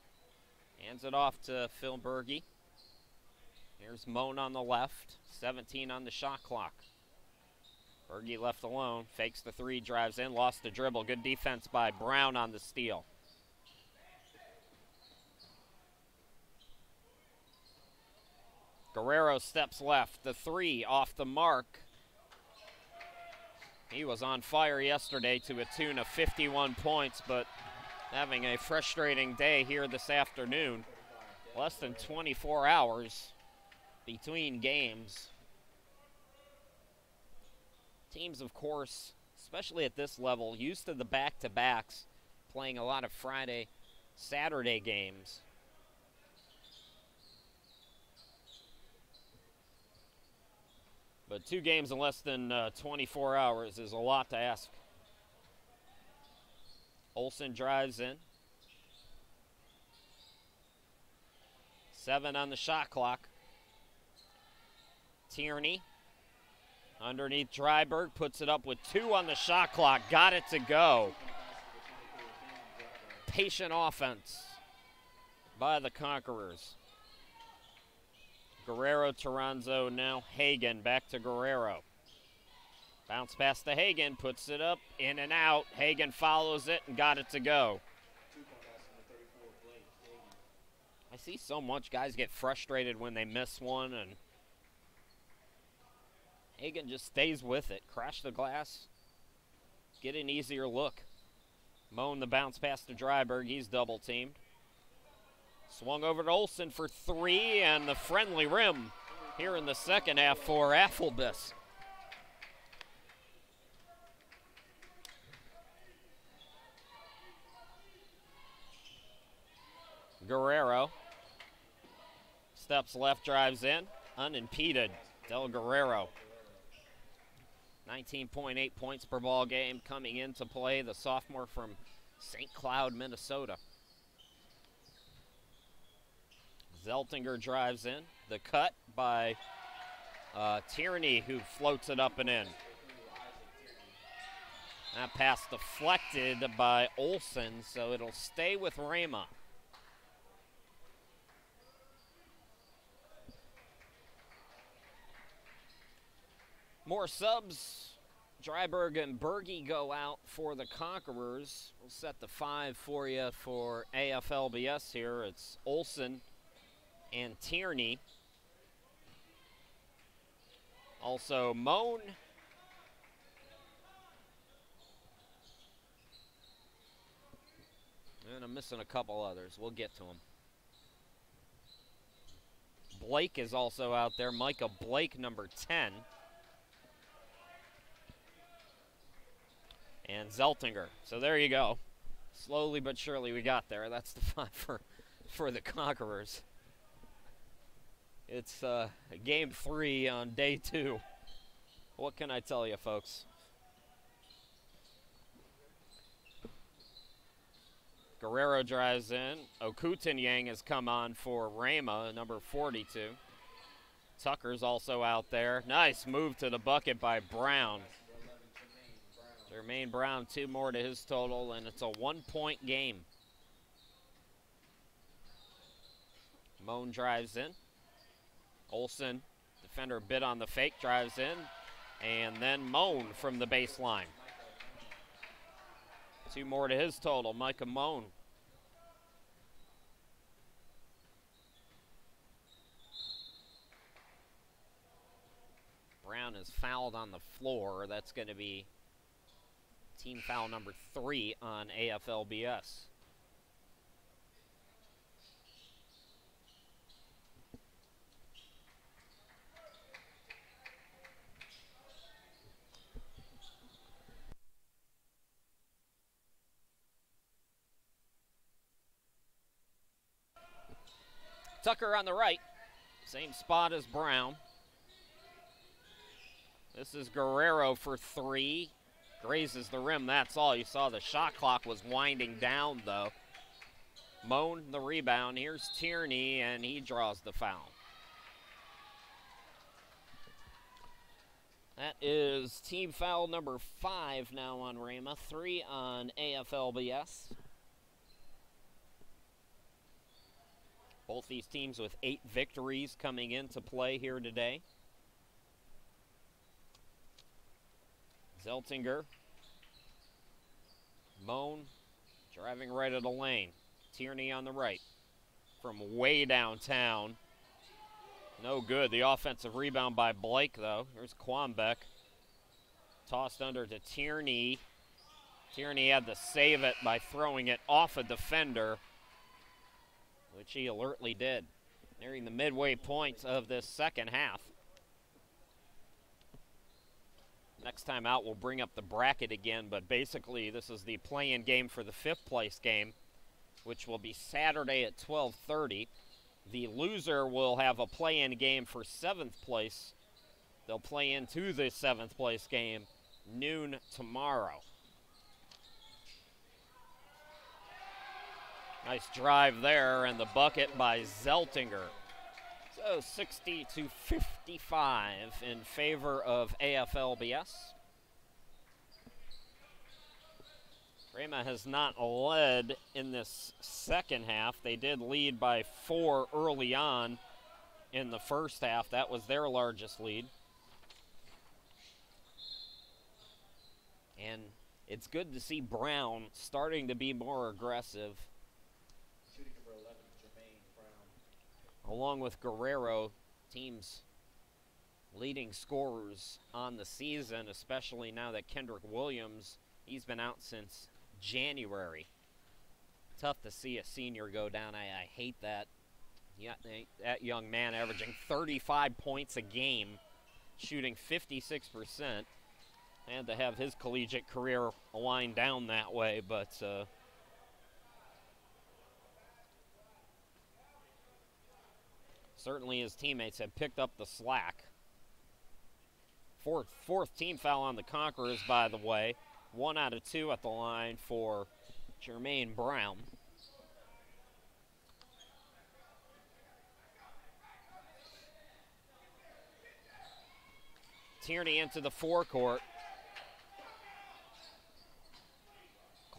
hands it off to Phil Berge. Here's Moan on the left, 17 on the shot clock. Berge left alone, fakes the 3, drives in, lost the dribble. Good defense by Brown on the steal. Guerrero steps left, the 3 off the mark. He was on fire yesterday to a tune of 51 points, but having a frustrating day here this afternoon. Less than 24 hours between games. Teams, of course, especially at this level, used to the back-to-backs, playing a lot of Friday, Saturday games. But 2 games in less than 24 hours is a lot to ask. Olson drives in. 7 on the shot clock. Tierney underneath Dryburgh, puts it up with 2 on the shot clock. Got it to go. Patient offense by the Conquerors. Guerrero, Toronzo, now Hagan. Back to Guerrero. Bounce pass to Hagan, puts it up, in and out. Hagan follows it and got it to go. see so much guys get frustrated when they miss one, and Hagan just stays with it. Crash the glass, get an easier look. Moan the bounce pass to Dryberg. He's double teamed. Swung over to Olsen for three, and the friendly rim here in the second half for AFLBS. Guerrero steps left, drives in, unimpeded. Del Guerrero. 19.8 points per ball game coming into play, the sophomore from St. Cloud, Minnesota. Zeltinger drives in. The cut by Tierney, who floats it up and in. That pass deflected by Olsen, so it'll stay with Rhema. More subs. Dryberg and Berge go out for the Conquerors. We'll set the five for you for AFLBS here. It's Olsen and Tierney. Also Moan. And I'm missing a couple others. We'll get to them. Blake is also out there. Micah Blake, number 10. And Zeltinger. So there you go. Slowly but surely we got there. That's the five for the Conquerors. It's game 3 on day 2. What can I tell you, folks? Guerrero drives in. Okutin-Yang has come on for Rhema, number 42. Tucker's also out there. Nice move to the bucket by Brown. Jermaine Brown, 2 more to his total, and it's a 1-point game. Moan drives in. Olsen, defender bit on the fake, drives in. And then Moan from the baseline. 2 more to his total, Micah Moan. Brown is fouled on the floor. That's going to be team foul number 3 on AFLBS. Tucker on the right, same spot as Brown. This is Guerrero for 3. Grazes the rim, that's all. You saw the shot clock was winding down, though. Moan the rebound. Here's Tierney, and he draws the foul. That is team foul number 5 now on Rhema, 3 on AFLBS. Both these teams with 8 victories coming into play here today. Zeltinger. Moan driving right of the lane. Tierney on the right from way downtown. No good. The offensive rebound by Blake, though. Here's Quambeck. Tossed under to Tierney. Tierney had to save it by throwing it off a defender, which he alertly did. Nearing the midway point of this second half. Next time out, we'll bring up the bracket again, but basically this is the play-in game for the 5th place game, which will be Saturday at 12:30. The loser will have a play-in game for 7th place. They'll play into the 7th place game noon tomorrow. Nice drive there, and the bucket by Zeltinger. So 60-55 in favor of AFLBS. Rhema has not led in this second half. They did lead by 4 early on in the first half. That was their largest lead. And it's good to see Brown starting to be more aggressive. Shooting number 11, Jermaine Brown. along with Guerrero, team's leading scorers on the season, especially now that Kendrick Williams, he's been out since January. Tough to see a senior go down. I hate that. Yeah, that young man averaging 35 points a game, shooting 56%. Had to have his collegiate career wind down that way, but certainly his teammates have picked up the slack. Fourth team foul on the Conquerors, by the way. 1 out of 2 at the line for Jermaine Brown. Tierney into the forecourt.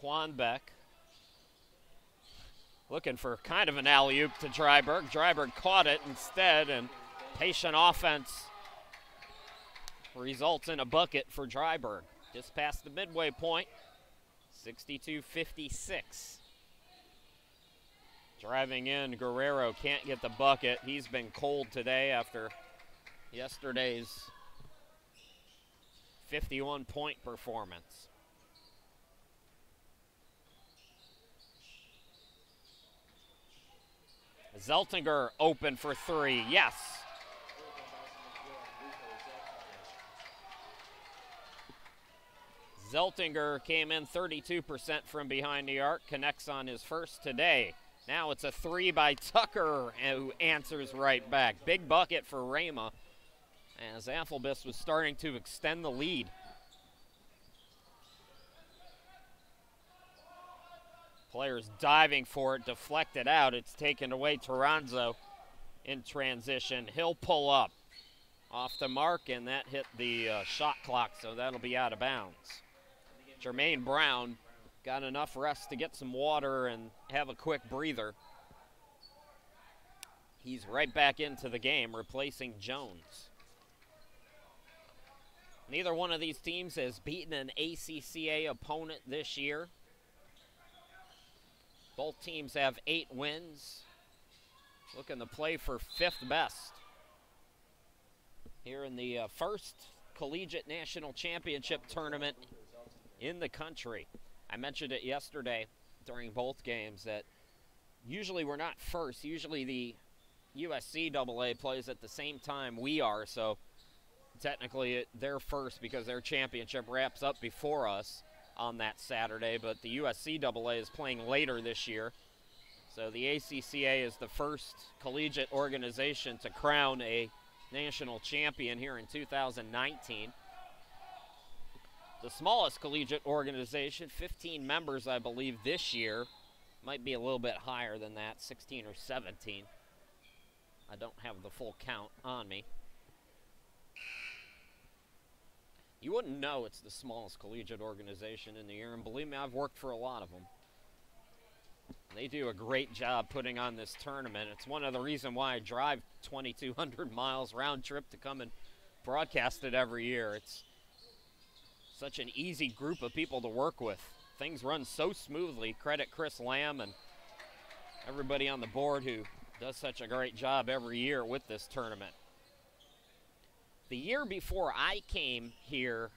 Quanbeck looking for kind of an alley-oop to Dryburgh. Dryburgh caught it instead, and patient offense results in a bucket for Dryburgh. Just past the midway point, 62-56. Driving in, Guerrero can't get the bucket. He's been cold today after yesterday's 51-point performance. Zeltinger open for 3, yes. Zeltinger came in 32% from behind the arc, connects on his first today. Now it's a 3 by Tucker, who answers right back. Big bucket for Rhema, as AFLBS was starting to extend the lead. Players diving for it, deflected out. It's taken away. Toronzo in transition. He'll pull up off the mark, and that hit the shot clock, so that'll be out of bounds. Jermaine Brown got enough rest to get some water and have a quick breather. He's right back into the game, replacing Jones. Neither one of these teams has beaten an ACCA opponent this year. Both teams have 8 wins. Looking to play for 5th best here in the first Collegiate National Championship tournament in the country. I mentioned it yesterday during both games that usually we're not first. Usually the USCAA plays at the same time we are, so technically they're first because their championship wraps up before us on that Saturday, but the USCAA is playing later this year. So the ACCA is the first collegiate organization to crown a national champion here in 2019. The smallest collegiate organization, 15 members, I believe, this year. Might be a little bit higher than that, 16 or 17. I don't have the full count on me. You wouldn't know it's the smallest collegiate organization in the year, and believe me, I've worked for a lot of them. They do a great job putting on this tournament. It's one of the reasons why I drive 2,200 miles round trip to come and broadcast it every year. It's such an easy group of people to work with. Things run so smoothly. Credit Chris Lamb and everybody on the board who does such a great job every year with this tournament. The year before I came here,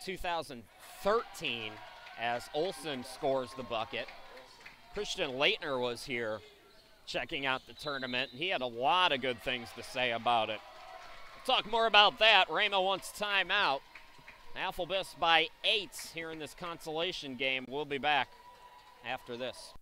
2013, as Olsen scores the bucket, Christian Leitner was here checking out the tournament, and he had a lot of good things to say about it. We'll talk more about that. Rhema wants timeout. AFLBS by 8 here in this consolation game. We'll be back after this.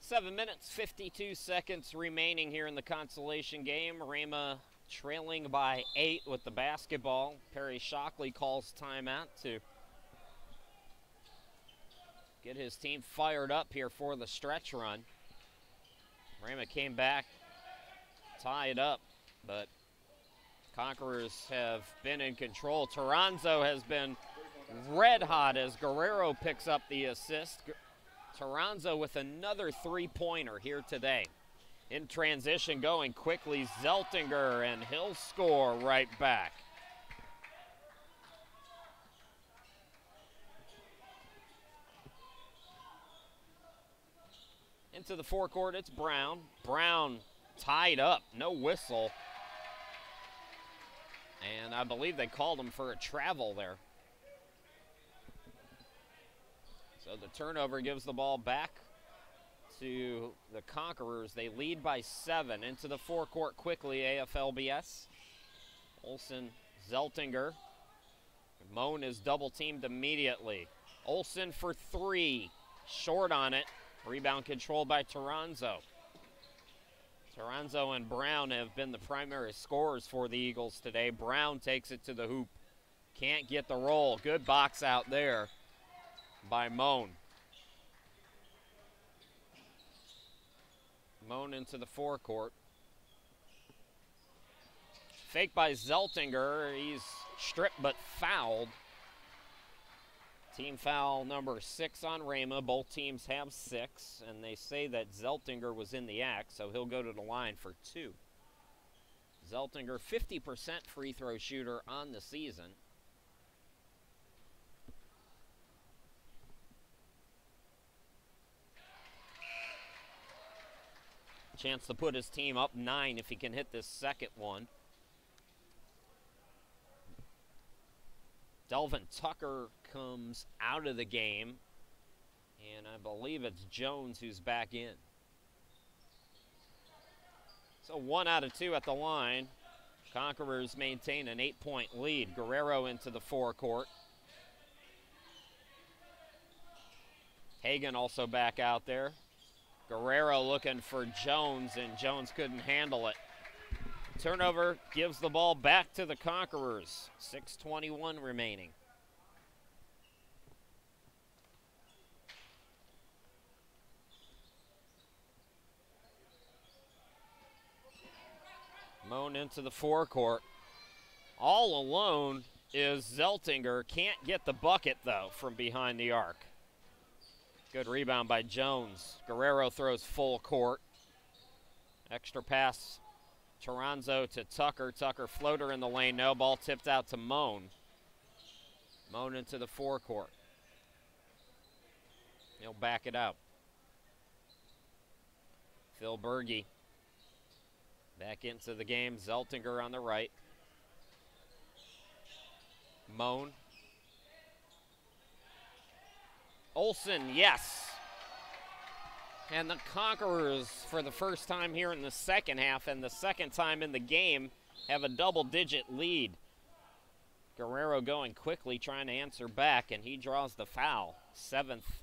7 minutes, 52 seconds remaining here in the consolation game. Rhema trailing by 8 with the basketball. Perry Shockley calls timeout to get his team fired up here for the stretch run. Rhema came back, tied up, but Conquerors have been in control. Toronzo has been red hot as Guerrero picks up the assist. Toronzo with another three-pointer here today. In transition, going quickly, Zeltinger, and he'll score right back. Into the forecourt, it's Brown. Brown tied up, no whistle. And I believe they called him for a travel there. So the turnover gives the ball back to the Conquerors. They lead by 7. Into the forecourt quickly, AFLBS. Olsen, Zeltinger. Moan is double teamed immediately. Olsen for 3. Short on it. Rebound controlled by Toronzo. Toronzo and Brown have been the primary scorers for the Eagles today. Brown takes it to the hoop. Can't get the roll. Good box out there by Moan. Moan into the forecourt. Fake by Zeltinger. He's stripped but fouled. Team foul number 6 on Rhema. Both teams have 6, and they say that Zeltinger was in the act, so he'll go to the line for 2. Zeltinger, 50% free throw shooter on the season. Chance to put his team up 9 if he can hit this second one. Delvin Tucker comes out of the game, and I believe it's Jones who's back in. So 1 out of 2 at the line. Conquerors maintain an 8-point lead. Guerrero into the forecourt. Hagan also back out there. Guerrero looking for Jones, and Jones couldn't handle it. Turnover gives the ball back to the Conquerors. 6:21 remaining. Moan into the forecourt. All alone is Zeltinger. Can't get the bucket, though, from behind the arc. Good rebound by Jones. Guerrero throws full court. Extra pass, Toronzo to Tucker. Tucker floater in the lane. No, ball tipped out to Moan. Moan into the forecourt. He'll back it out. Phil Berge back into the game. Zeltinger on the right. Moan. Olsen, yes. And the Conquerors, for the first time here in the second half and the second time in the game, have a double-digit lead. Guerrero going quickly, trying to answer back, and he draws the foul. 7th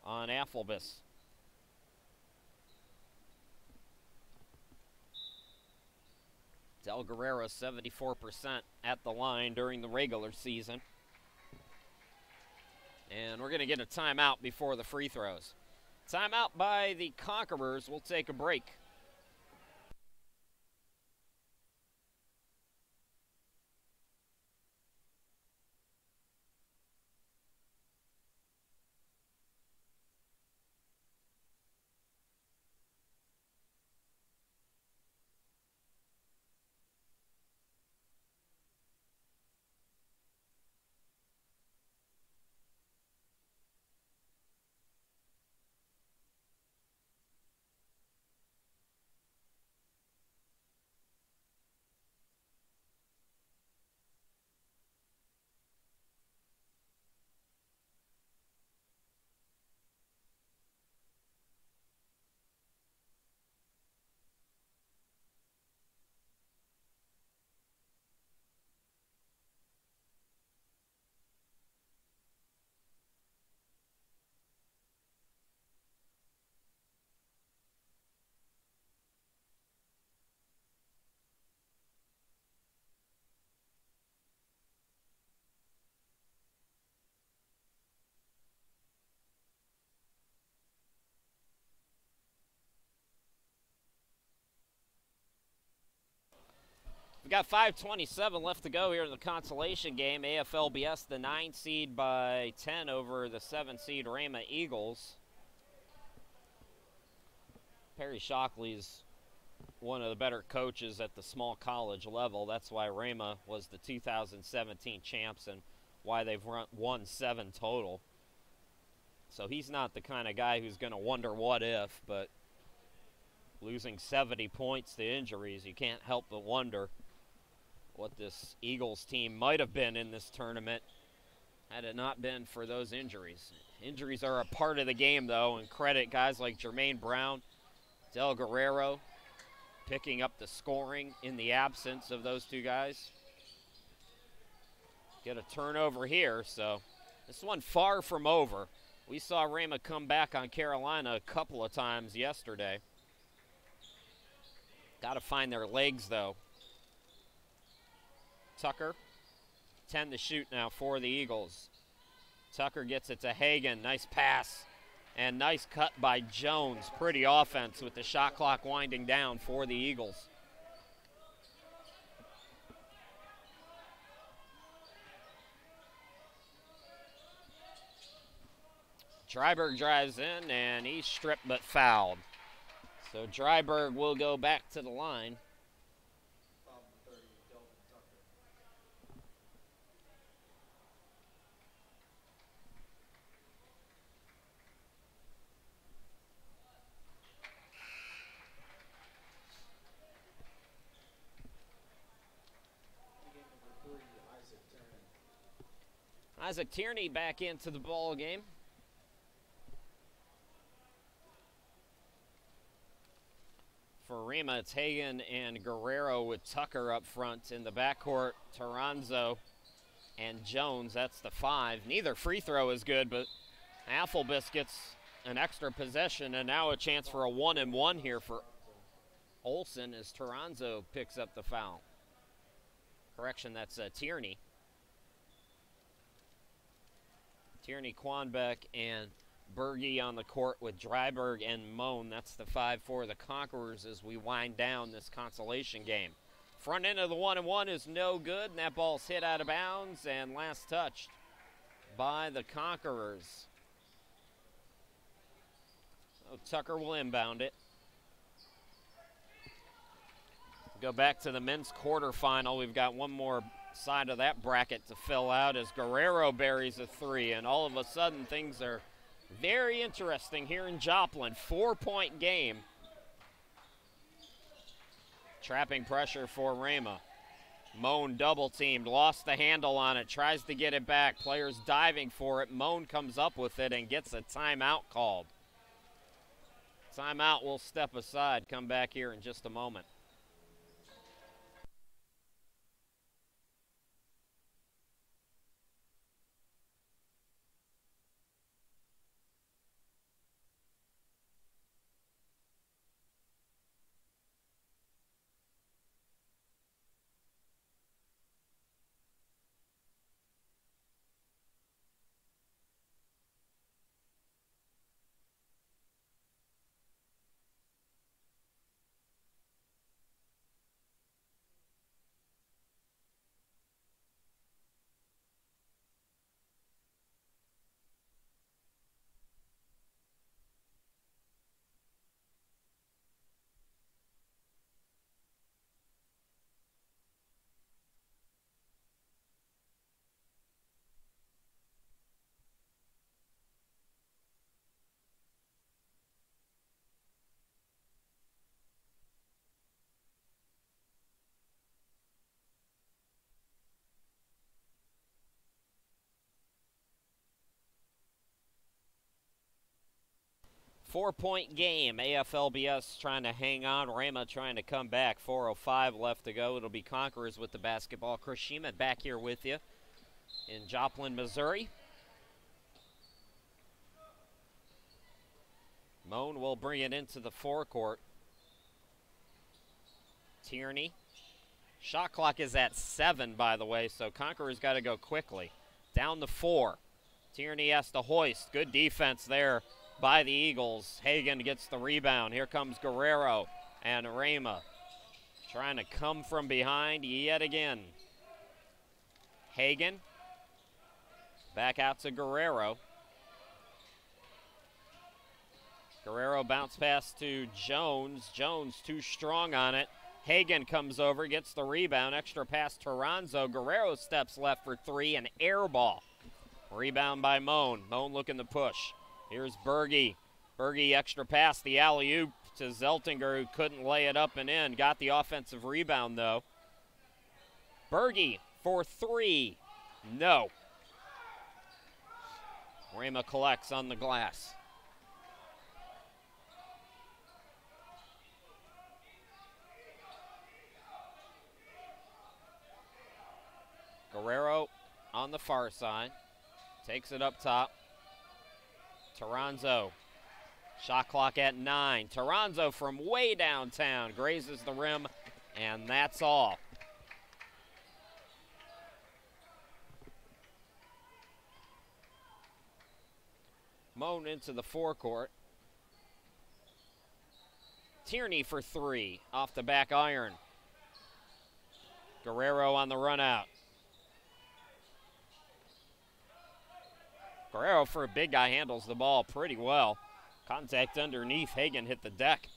on AFLBS. Del Guerrero, 74% at the line during the regular season. And we're going to get a timeout before the free throws. Timeout by the Conquerors. We'll take a break. We've got 5:27 left to go here in the consolation game. AFLBS, the 9 seed by 10 over the 7 seed Rhema Eagles. Perry Shockley's one of the better coaches at the small college level. That's why Rhema was the 2017 champs and why they've won 7 total. So he's not the kind of guy who's going to wonder what if, but losing 70 points to injuries, you can't help but wonder what this Eagles team might have been in this tournament had it not been for those injuries. Injuries are a part of the game, though, and credit guys like Jermaine Brown, Del Guerrero, picking up the scoring in the absence of those 2 guys. Get a turnover here, so this one far from over. We saw Rhema come back on Carolina a couple of times yesterday. Got to find their legs, though. Tucker, 10 to shoot now for the Eagles. Tucker gets it to Hagan. Nice pass and nice cut by Jones. Pretty offense with the shot clock winding down for the Eagles. Dryberg drives in, and he's stripped but fouled. So Dryberg will go back to the line. Isaac Tierney back into the ball game. For Rhema, it's Hagan and Guerrero with Tucker up front. In the backcourt, Toronzo and Jones. That's the 5. Neither free throw is good, but AFLBS gets an extra possession, and now a chance for a 1-and-1 here for Olsen as Toronzo picks up the foul. Correction, that's Tierney. Tierney, Quanbeck, and Berge on the court with Dryberg and Moan. That's the 5 for the Conquerors as we wind down this consolation game. Front end of the 1-and-1 is no good, and that ball's hit out of bounds and last touched by the Conquerors. So Tucker will inbound it. Go back to the men's quarterfinal. We've got one more side of that bracket to fill out as Guerrero buries a 3, and all of a sudden things are very interesting here in Joplin. 4-point game. Trapping pressure for Rhema. Moan double teamed, lost the handle on it, tries to get it back. Players diving for it. Moan comes up with it and gets a timeout called. Timeout will step aside. Come back here in just a moment. Four-point game. AFLBS trying to hang on. Rhema trying to come back. 4:05 left to go. It'll be Conquerors with the basketball. Chris Sheeman back here with you in Joplin, Missouri. Moan will bring it into the forecourt. Tierney. Shot clock is at 7, by the way, so Conquerors got to go quickly. Down to 4. Tierney has to hoist. Good defense there by the Eagles. Hagan gets the rebound. Here comes Guerrero and Rhema trying to come from behind yet again. Hagan. Back out to Guerrero. Guerrero bounce pass to Jones. Jones too strong on it. Hagan comes over, gets the rebound. Extra pass to Toronzo. Guerrero steps left for three, an air ball. Rebound by Moan. Moan looking to push. Here's Berge. Berge extra pass, the alley-oop to Zeltinger, who couldn't lay it up and in. Got the offensive rebound, though. Berge for three. No. Rhema collects on the glass. Guerrero on the far side. Takes it up top. Toronzo. Shot clock at 9. Toronzo from way downtown grazes the rim, and that's all. Moan into the forecourt. Tierney for three, off the back iron. Guerrero on the run out. Guerrero for a big guy handles the ball pretty well. Contact underneath, Hagan hit the deck.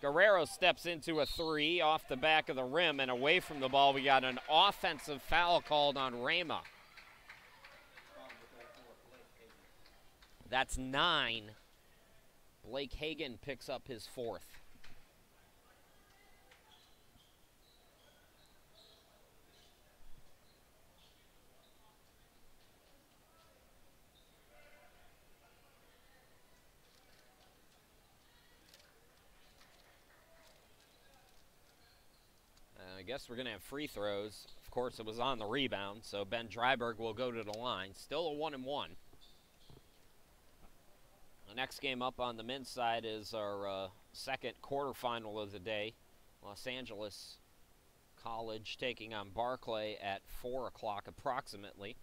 Guerrero steps into a three off the back of the rim and away from the ball. We got an offensive foul called on Rhema. That's 9. Blake Hagan picks up his 4th. I guess we're going to have free throws. Of course, it was on the rebound, so Ben Dryberg will go to the line. Still a 1-1. The next game up on the men's side is our second quarterfinal of the day. Los Angeles College taking on Barclay at 4 o'clock approximately.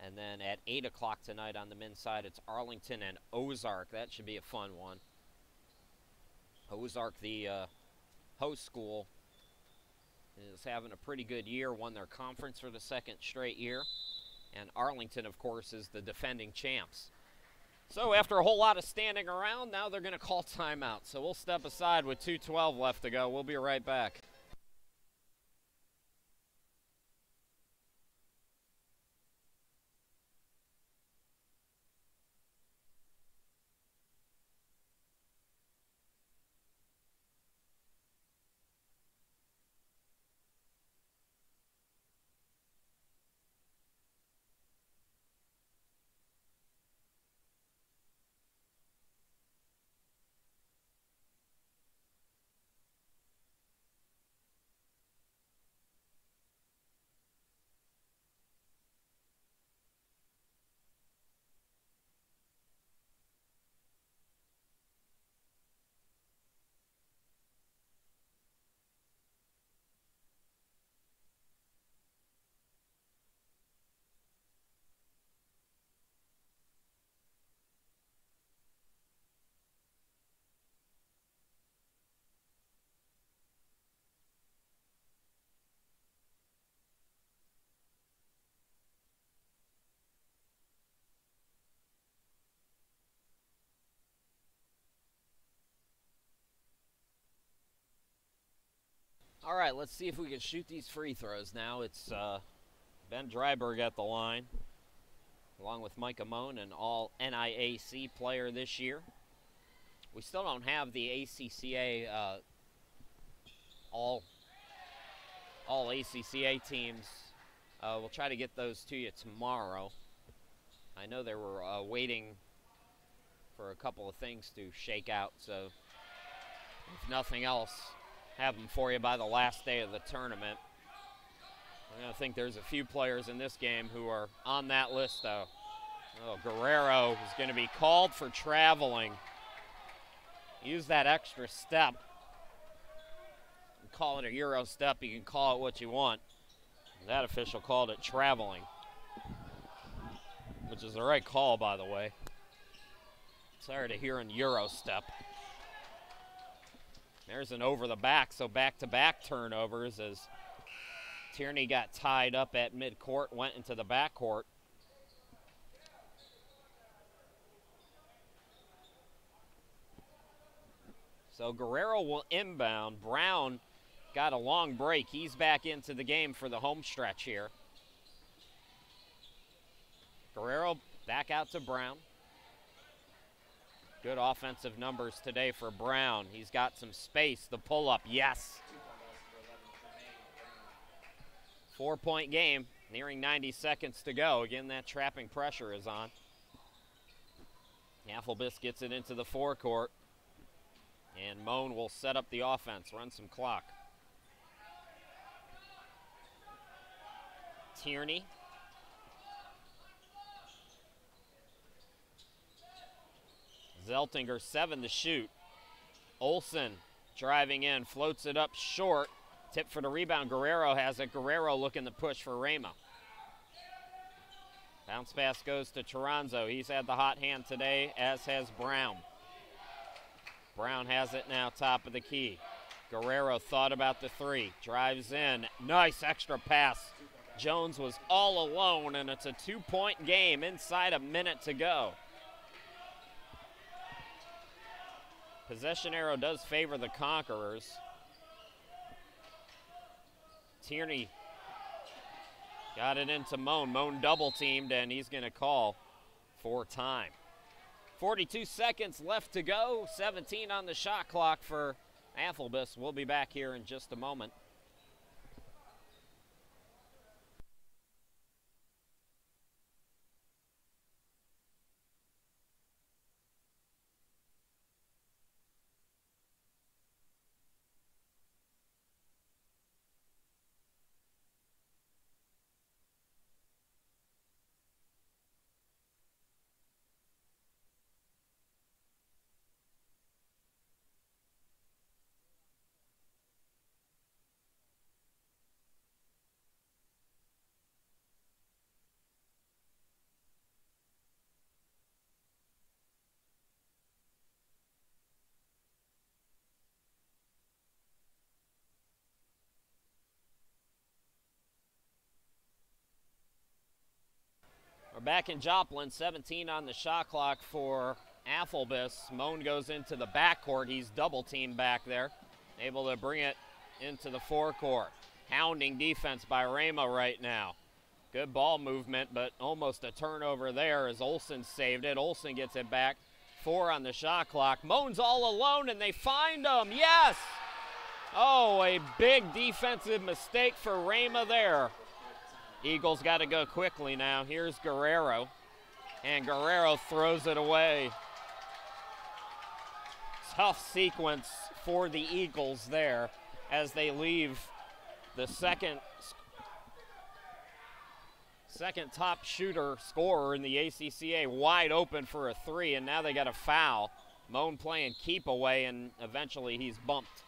And then at 8 o'clock tonight on the men's side, it's Arlington and Ozark. That should be a fun one. Ozark, the host school, is having a pretty good year, won their conference for the second straight year. And Arlington, of course, is the defending champs. So after a whole lot of standing around, now they're going to call timeout. So we'll step aside with 2:12 left to go. We'll be right back. All right, let's see if we can shoot these free throws now. It's Ben Dryberg at the line, along with Micah Moan, an all-NIAC player this year. We still don't have the ACCA, all ACCA teams. We'll try to get those to you tomorrow. I know they were waiting for a couple of things to shake out, so if nothing else, have them for you by the last day of the tournament. I think there's a few players in this game who are on that list, though. Oh, Guerrero is going to be called for traveling. Use that extra step. You can call it a Euro step. You can call it what you want. That official called it traveling, which is the right call, by the way. Tired of hearing Euro step. There's an over the back, so back-to-back turnovers as Tierney got tied up at midcourt, went into the backcourt. So Guerrero will inbound. Brown got a long break. He's back into the game for the home stretch here. Guerrero back out to Brown. Good offensive numbers today for Brown. He's got some space. The pull-up, yes. 4-point game, nearing 90 seconds to go. Again, that trapping pressure is on. AFLBS gets it into the forecourt. And Moan will set up the offense, run some clock. Tierney. Zeltinger, 7 to shoot. Olsen driving in, floats it up short. Tip for the rebound. Guerrero has it. Guerrero looking to push for Rhema. Bounce pass goes to Toronzo. He's had the hot hand today, as has Brown. Brown has it now, top of the key. Guerrero thought about the three. Drives in. Nice extra pass. Jones was all alone, and it's a 2-point game inside a minute to go. Possession arrow does favor the Conquerors. Tierney got it into Moan. Moan double teamed, and he's going to call for time. 42 seconds left to go. 17 on the shot clock for AFLBS. We'll be back here in just a moment. We're back in Joplin, 17 on the shot clock for AFLBS. Moan goes into the backcourt. He's double teamed back there, able to bring it into the forecourt. Hounding defense by Rhema right now. Good ball movement, but almost a turnover there as Olsen saved it. Olsen gets it back. 4 on the shot clock. Moan's all alone, and they find him. Yes! Oh, a big defensive mistake for Rhema there. Eagles got to go quickly now. Here's Guerrero, and Guerrero throws it away. Tough sequence for the Eagles there as they leave the second top shooter scorer in the ACCA wide open for a 3, and now they got a foul. Moan playing keep away, and eventually he's bumped.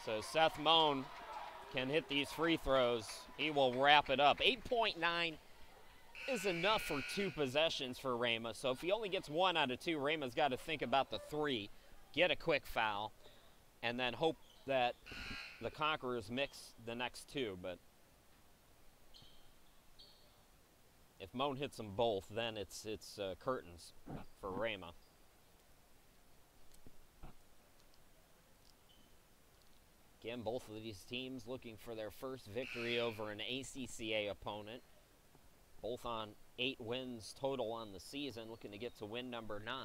So Seth Moan can hit these free throws. He will wrap it up. 8.9 is enough for 2 possessions for Rhema. So if he only gets 1 out of 2, Rhema's got to think about the 3, get a quick foul, and then hope that the Conquerors mix the next 2. But if Moan hits them both, then it's curtains for Rhema. Again, both of these teams looking for their first victory over an ACCA opponent. Both on 8 wins total on the season, looking to get to win number 9.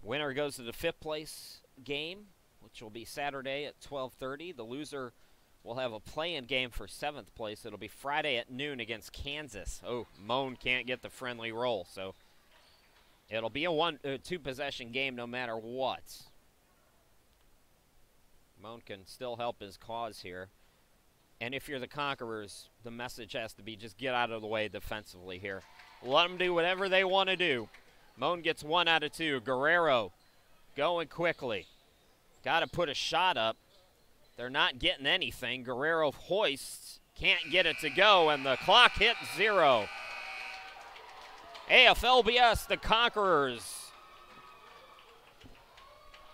Winner goes to the 5th place game, which will be Saturday at 12:30. The loser will have a play-in game for 7th place. It'll be Friday at noon against Kansas. Oh, Moan can't get the friendly roll, so it'll be a 2-possession game no matter what. Moan can still help his cause here. And if you're the Conquerors, the message has to be just get out of the way defensively here. Let them do whatever they want to do. Moan gets 1 out of 2. Guerrero going quickly. Got to put a shot up. They're not getting anything. Guerrero hoists. Can't get it to go, and the clock hit 0. AFLBS, the Conquerors,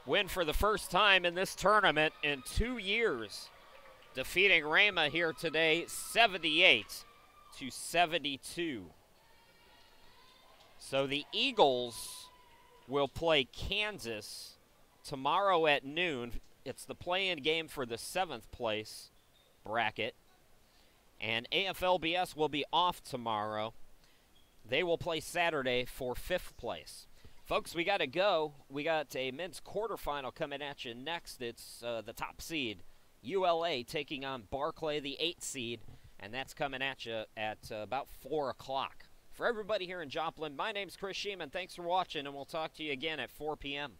win for the first time in this tournament in 2 years, defeating Rhema here today 78-72. So the Eagles will play Kansas tomorrow at noon. It's the play-in game for the 7th place bracket. And AFLBS will be off tomorrow. They will play Saturday for 5th place. Folks, we got to go. We got a men's quarterfinal coming at you next. It's the top seed, ULA, taking on Barclay, the 8th seed. And that's coming at you at about 4 o'clock. For everybody here in Joplin, my name's Chris Sheeman. Thanks for watching, and we'll talk to you again at 4 p.m.